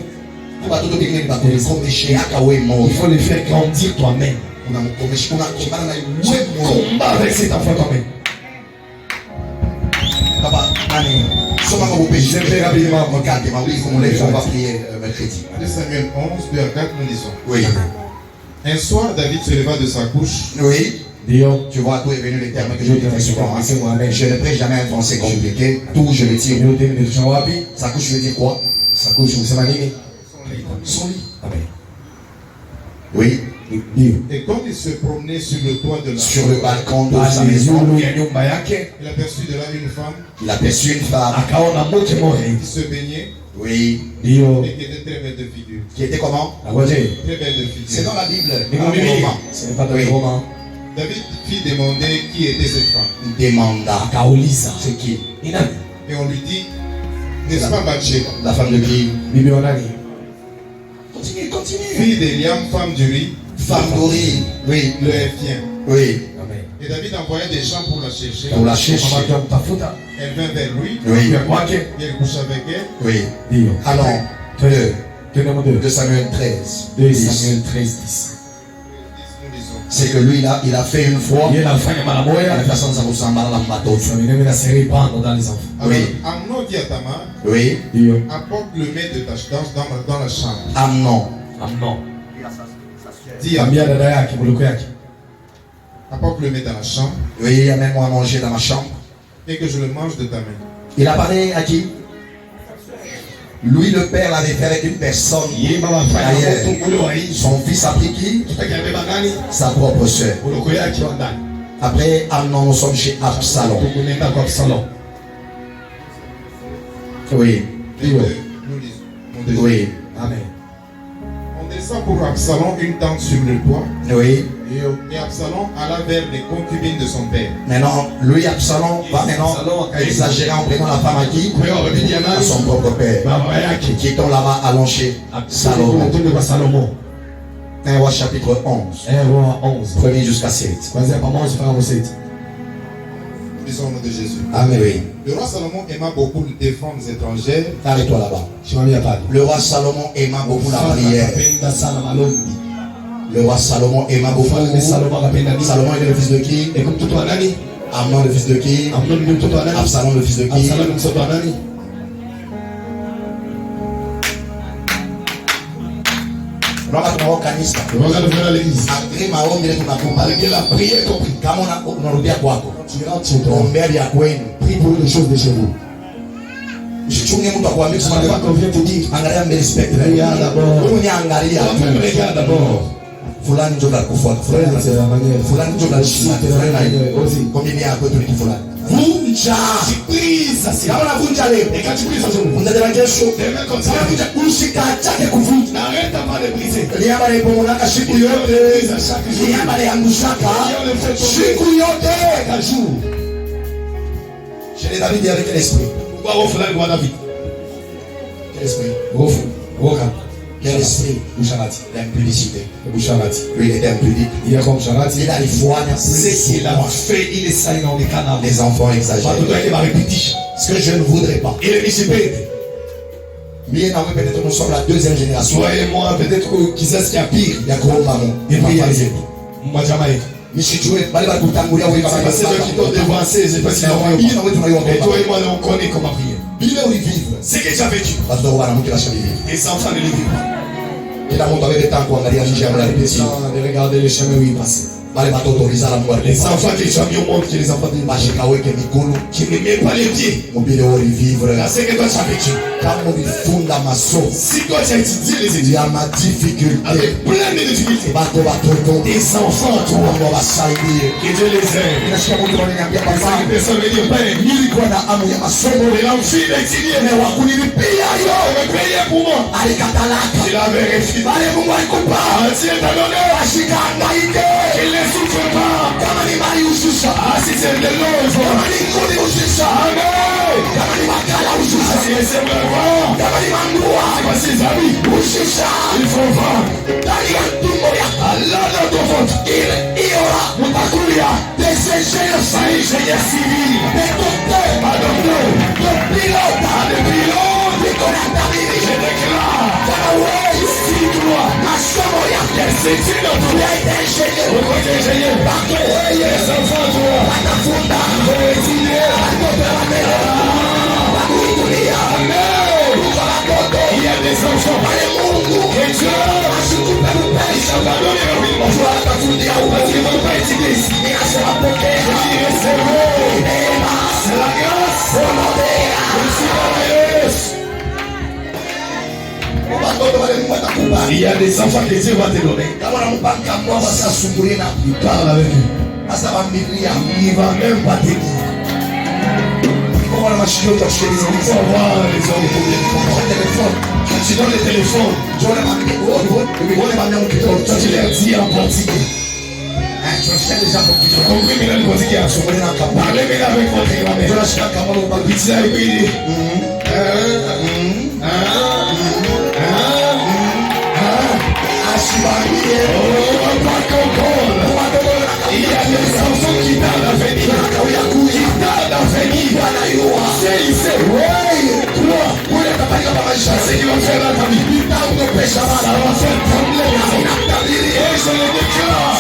batoto bengine ni bakomeshe yaka we mo. Il faut les faire grandir toi-même. Unamkomesha unakombana na we mo. Combat avec cet enfant toi-même. Papa nani soma ngo péché très rapidement regarde ma oui comme les on va prier mercredi. 2 Samuel 11, 2 à 4, nous lisons. Oui. Un soir, David se leva de sa couche. Oui. Dio. Tu vois, tout est venu les termes que je dis très souvent. Je ne prête jamais un français compliqué. Tout, je le tire. Sa couche veut dire quoi? Sa couche, c'est magnifique. Son lit. Amen. Oui. Et quand il se promenait sur le toit de la Sur le balcon de sa maison, il aperçut de là une femme il aperçut une femme qui se baignait oui, et qui était très belle de figure. qui était comment? Très belle de C'est figure. dans la Bible. Ce n'est pas dans les romans. David fit demander qui était cette femme. Il demanda. Kaolisa. C'est qui? Et on lui dit, n'est-ce pas Bathsheba, La femme de qui? Bibi Onani. Continue, continue. fille d'Eliam, femme d'Uri, Femme d'Ori. Oui. le Héphien. Oui. Amen. Et David envoya des gens pour la chercher. Pour la chercher. Elle vint vers lui, Oui. et elle coucha avec elle. Oui. Dio. Allons. Tenez-moi 2. 2 Samuel 13. 2 10. Samuel 13, 10. Nous lisons. C'est que lui, il a fait une fois. Il a fait mal à moi. La personne ça ressemble à la bateau. Ça vient de la série prendre dans les enfants. Alors, Oui. Amnon dit à Tamar, Oui. Dio. apporte le mets de ta dans la chambre. Amnon. Amnon. Dis à Ambia dada yake muluko yake. apporte le mets dans la chambre Oui, amène-moi à manger dans ma chambre. et que je le mange de ta main. Il a parlé à qui? Lui, le père, l'avait fait avec une personne. Ailleurs. Son fils a pris qui? Sa propre soeur. Après, Amnon, nous sommes chez Absalom. Oui. Les deux, nous lisons. Oui. Amen. On descend pour Absalom une tente sur le toit. Oui. Et Absalom alla vers les concubines de son père. Maintenant, lui, Absalom, va maintenant exagérer en prenant la femme à qui? À son propre père. Qui est là-bas allongé. Salomon. 1 roi chapitre 11. 1 roi 11. 1er jusqu'à 7. Kwanzia pa 11 mpaka 7. Lisons au nom de Jésus. Amen. Oui. Le roi Salomon aima beaucoup les femmes étrangères. Arrête-toi là-bas. Shimamia pale. Le roi Salomon aima beaucoup la prière. Akapenda sana malombi. Le roi Salomon aima beaucoup. Mfalme Salomo akapenda nini? Salomon est le fils de qui? Eko mtoto wa nani? Amnon le fils de qui? Amnon ni mtoto wa nani? Absalom le fils de qui? Absalom ni mtoto wa nani? Unaona tunao kanisa. Tunaanza kufanya l'église. Agree maombi yetu tunakupa. Malgré la prière compris. Kama unarudia kwako. Tu rentres chez toi. Ombea vya kwenu. Prie pour les choses de chez vous. Usichunge mtu akwambie Ce kusema n'est pas qu'on vient te dire. angalia mbele respect. Regarde d'abord. Wewe uniangalia. Toi-même regarde d'abord. Fulani ndio atakufuata. Fulani C'est la manière. fulani ndio atakushika. Fulani komini yako tu ni fulani. Vunja. Prise assis. Kama unavunja leo. Et quand tu prises aujourd'hui, Unataka kesho. demain comme ça, Usikachake kuvunja. n'arrête pas de briser. Liamba lipomonaka siku yote. Brise à chaque jour. Liamba liangushaka siku yote. Chaque jour. Je l'ai David dit avec quel esprit? Pourquoi on fait la David? Quel esprit? Rofu. Roka. Quel esprit? Busharati. L'impudicité. Busharati. Lui, il était impudique. Il est comme Busharati. Il a les foignes. Ce qu'il a fait, il est sali dans les canards. Les enfants exagèrent. Il va répéter. Ce que je ne voudrais pas. Il est dissipé. Bien avant, peut-être nous sommes la deuxième génération. Toi et moi, peut-être qui c'est ce qui a pire. Il y a gros maman. Et puis, il y a les moi, Jamaïque. Mishichwe, bali bali kutangulia wewe kama C'est ceux qui t'ont devancé, c'est parce qu'ils ont Yeye na wewe tunaiomba. Et toi et moi, on connaît comment prier. Bila ulivivre. Ce que tu as vécu, Watoto wanamke la shabibi. les enfants ne le vivent pas. Kila mtu awe temps kuangalia njia ya répétition. De regarder les chemins où ils passent. Bali batoto rizala Mungu. Les enfants que tu as mis au monde, qui les enfants de Bashika weke mikono qui ne mettent pas les pieds. mobile ori vivre. Dans ce que toi tu as vécu. Kama ulifunda maso Si toi tu as étudié les études ya ma difficulté. avec plein de difficultés, Bato batoto des enfants, toi, Mungu awasaidie. que Dieu les aime. Ninasikia mtu ananiambia Parce que papa, personne ne dit, Père, nilikuwa na hamu ya masomo il a envie d'étudier, mais na wakunilipia il yo va payer pour moi. alikatalaka. Il avait refusé. Bali Mungu alikupa Dieu t'a donné. ashika hangaike. Il ne souffre pas. Kama ni mali ushusha, Ah, si c'est de l'eau, il faut. kama ni nguni ushusha, Amen. kama ni makala Ah, ushusha, si c'est le vent. kama ni mangua C'est pas ses amis. ushusha, Il faut vendre. ndani ya tumbo ya Allah dans ton ventre. ile iora Mutakulia. desejeo Ça y est, j'ai civil. petote Pardon. Il y a des enfants que Dieu va te donner. Tu parles avec eux. Il va même pas te dire. Il faut voir les hommes quand tu donnes le téléphone, tu leur dis en portugais. Tu as compris maintenant le portugais. Parlez maintenant avec votre grand-mère. Il y a des enfants qui tardent à venir. C'est qui va faire la famille. Ça va faire trembler les hommes. Et je le déclare.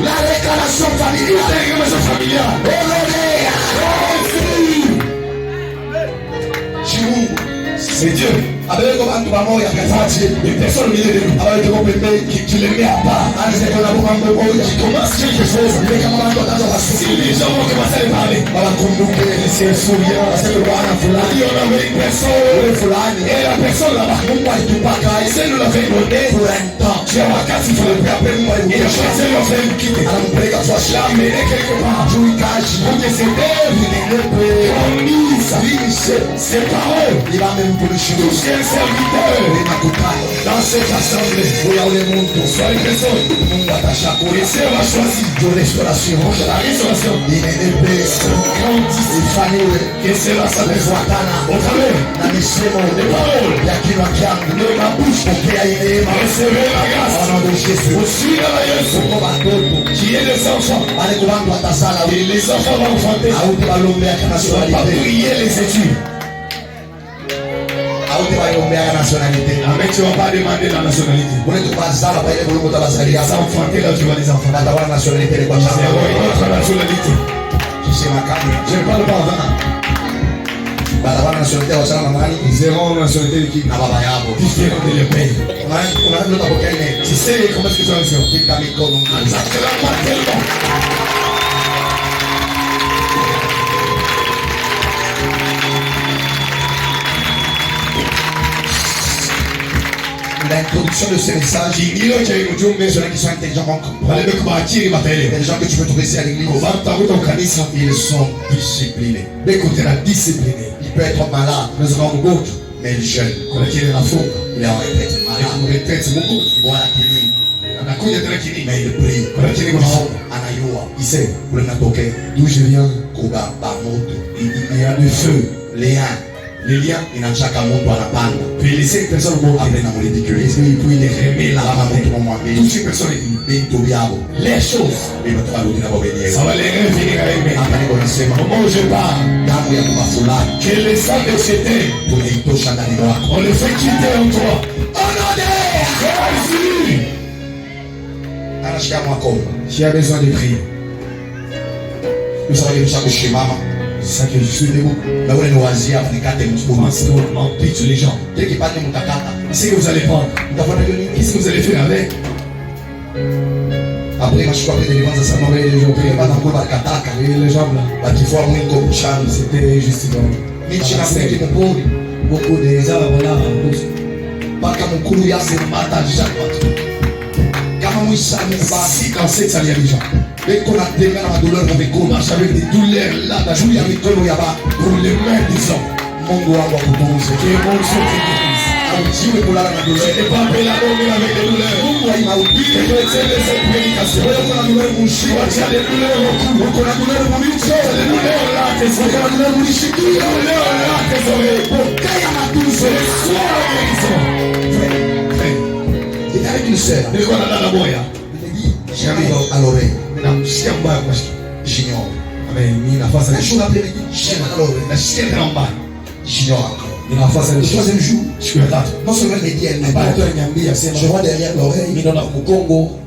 La déclaration familiale. C'est Dieu. Avec une personne au milieu de nous qui les met à part, qui commence quelque chose. Si les gens vont commencer à parler, c'est souriant, il y en avait une personne et la personne là-bas, c'est nous l'avait donné pour un temps. Tu as wakati il faut le préparer, il a choisi de faire une quitte. L'a amené quelque part pour que ses œuvres conduisent ses paroles. Il va même pour le chien. Serviteur dans cette assemblée, soit une personne, et c'est ma choisi de restauration, la restauration, que cela s'appelle au travers des paroles de ma bouche, recevez la grâce au suivre la Yesu qui est des enfants, et les enfants vont enfanter, pas prier les études. Avec tu ne vas pas demander la nationalité. Ça enfanter là tu vas les enfants. Zéro une autre nationalité. Je ne parle pas zéro nationalité qui différent de les pays. Tu sais comment est-ce que tu vas faire? Ça te l'a pas tellement. L'introduction de ce message, il y a des gens qui sont intelligemment compris. Des gens que tu peux trouver ici à l'église, ils sont disciplinés. Écoutez la discipline. Il peut être malade, mais il jeûne. Il est en retraite, malade. Mais il prie. Il sait d'où je viens. Il y a du feu, les liens, il n'a jamais anapanda. Puis laisser une personne monter. Après, il ridiculise. Puis il est remis là. Toutes ces personnes, les choses, ça va les revenir avec moi. Comment je parle? Que les sangs de cet on les fait quitter en toi. Jésus! Qui a besoin de prier? C'est ça que je suis debout. Parce qu'on empêche les gens. Qu'est-ce que vous allez prendre? Qu'est-ce que vous allez faire avec? après je suis après délivrance ça m'a les jours pas dans quoi kataka les jambes là qui faut moins comme chant c'était juste bon nichi na fait que pour beaucoup de gens voilà pas comme kulu ya c'est mata jackpot kama mwisani basi quand c'est ça les gens dès qu'on a des gars à douleur avec quoi marche avec des douleurs là da Julia mikono ya ba pour les mains disons Mungu wangu akutunze que Mungu sote Dieu pour la douleur. Je n'ai pas appelé la douleur avec des douleurs. Pourquoi il m'a oublié que c'est cette prédication. On a douleur mon chien. On a des douleurs au cou. On a douleur mon mucho. Les douleurs là, tes oreilles. On a douleur mon chiqui. Les douleurs là, tes oreilles. Pour qu'il y a la douceur. Sois la guérison. Frère. J'étais avec une sœur. Il m'a dit, j'arrive à l'oreille. Maintenant, chien en bas, j'ignore. Amen. La jour après-midi, chien à l'oreille. La chienne en bas. J'ignore encore. Le troisième jour, non seulement elle dit elle n'est pas, je vois derrière l'oreille,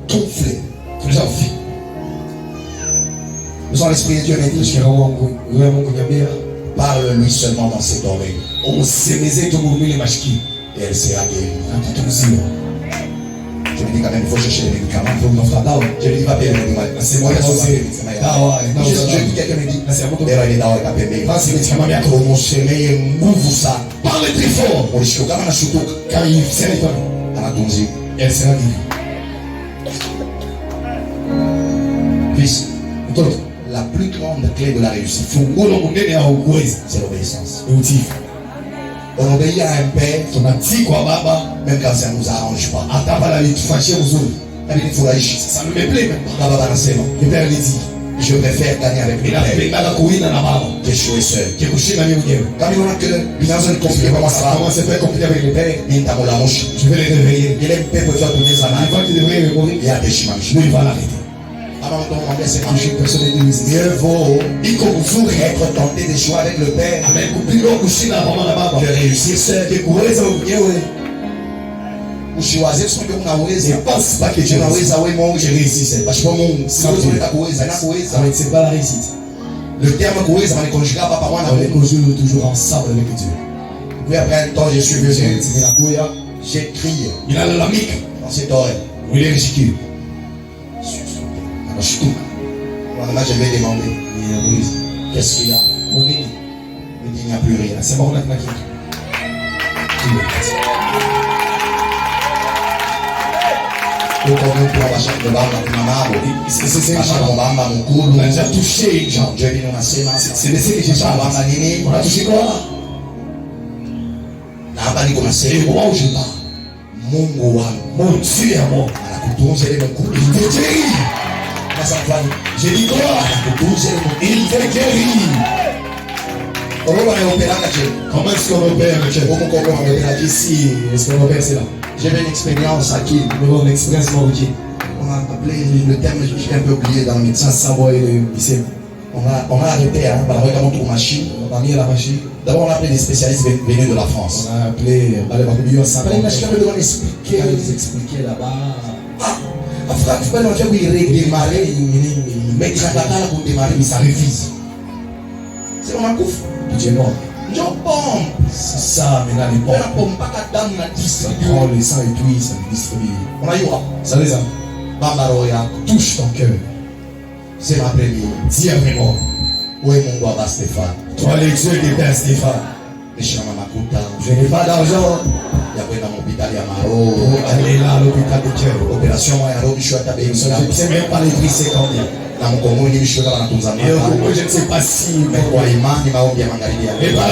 tonflé. Le sang l'esprit de Dieu m'a dit, parle-lui seulement dans cette oreille. Et elle sera guérie. Je lui dis quand même, il faut chercher les médicaments. Je lui dis pas payer les médicaments. C'est moi qui ai je dis quelqu'un me dit, parle très fort. Car il sait elle sera guérie. Fils, la plus grande clé de la réussite, c'est l'obéissance. On obéit à un père, même quand ça ne nous arrange pas. Ça ne me plaît même pas. Le père lui dit, je préfère gagner avec mes pères qu'échouer seul. Quand il y a que dans une conflit, comment ça va? Comment c'est fait compliqué avec les pères? Je vais les réveiller. Il aime père pour faire tourner sa main. Il y a des chemins. Il va l'arrêter. Mieux vaut être tenté d'échouer avec le père que réussir seul. Usiwaze kusema unaweza. Pense pas que tu unaweza wewe Mungu je réussir. Parce que Mungu si wewe unaweza na kuweza. C'est pas la réussite. Le terme kuweza on conjugue pas par moi on conjugue toujours ensemble avec Dieu. Puis après un temps je suis vieux j'ai crié. Il a la mique dans cette oreille. Il est ridicule. Alors je suis je vais demander. Qu'est-ce qu'il y a? Il dit il n'y a plus rien. C'est bon là qui on a déjà touché Jean. C'est le que j'ai on a touché quoi? C'est le moment où je parle. Mon Dieu à moi. Il te guérit. J'ai dit quoi? Il te guérit. Comment est-ce qu'on opère ici? Est-ce qu'on opère c'est là? J'avais une expérience à qui? Une expérience marocaine. On a appelé le terme, j'ai un peu oublié dans le médecin. On a arrêté, par la notre machine. On a mis la machine. D'abord, on a appelé des spécialistes venus de la France. On a appelé les machines de expliquer là-bas. Ah, frère, tu peux nous dire oui, redémarrer, mais tu as la pour démarrer, mais ça refuse. C'est mon couf. Tu es mort. Je pompe. C'est ça, mais là, les pompes. On pompe pas la dame, on a distribué. Ça prend les sangs et puis ça distribue. On a eu quoi? Ça les a. Bambaroya, touche ton cœur. C'est ma première. Dis vraiment. Où est mon doigt, Stéphane? Toi, les yeux des pères, Stéphane. Je n'ai pas d'argent. Il y a dans l'hôpital Yamaro. Allez là, l'hôpital de cœur. Opération Yamaro, je suis à taper. Je ne sais même pas les prix, c'est combien. Dans mon Congo, je suis là dans je ne sais pas si. Mais quoi, et par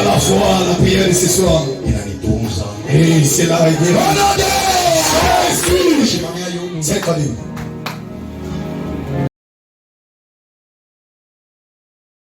la foi, la prière de ce soir. Il a mis 12 ans. Et c'est là, il dit. C'est connu.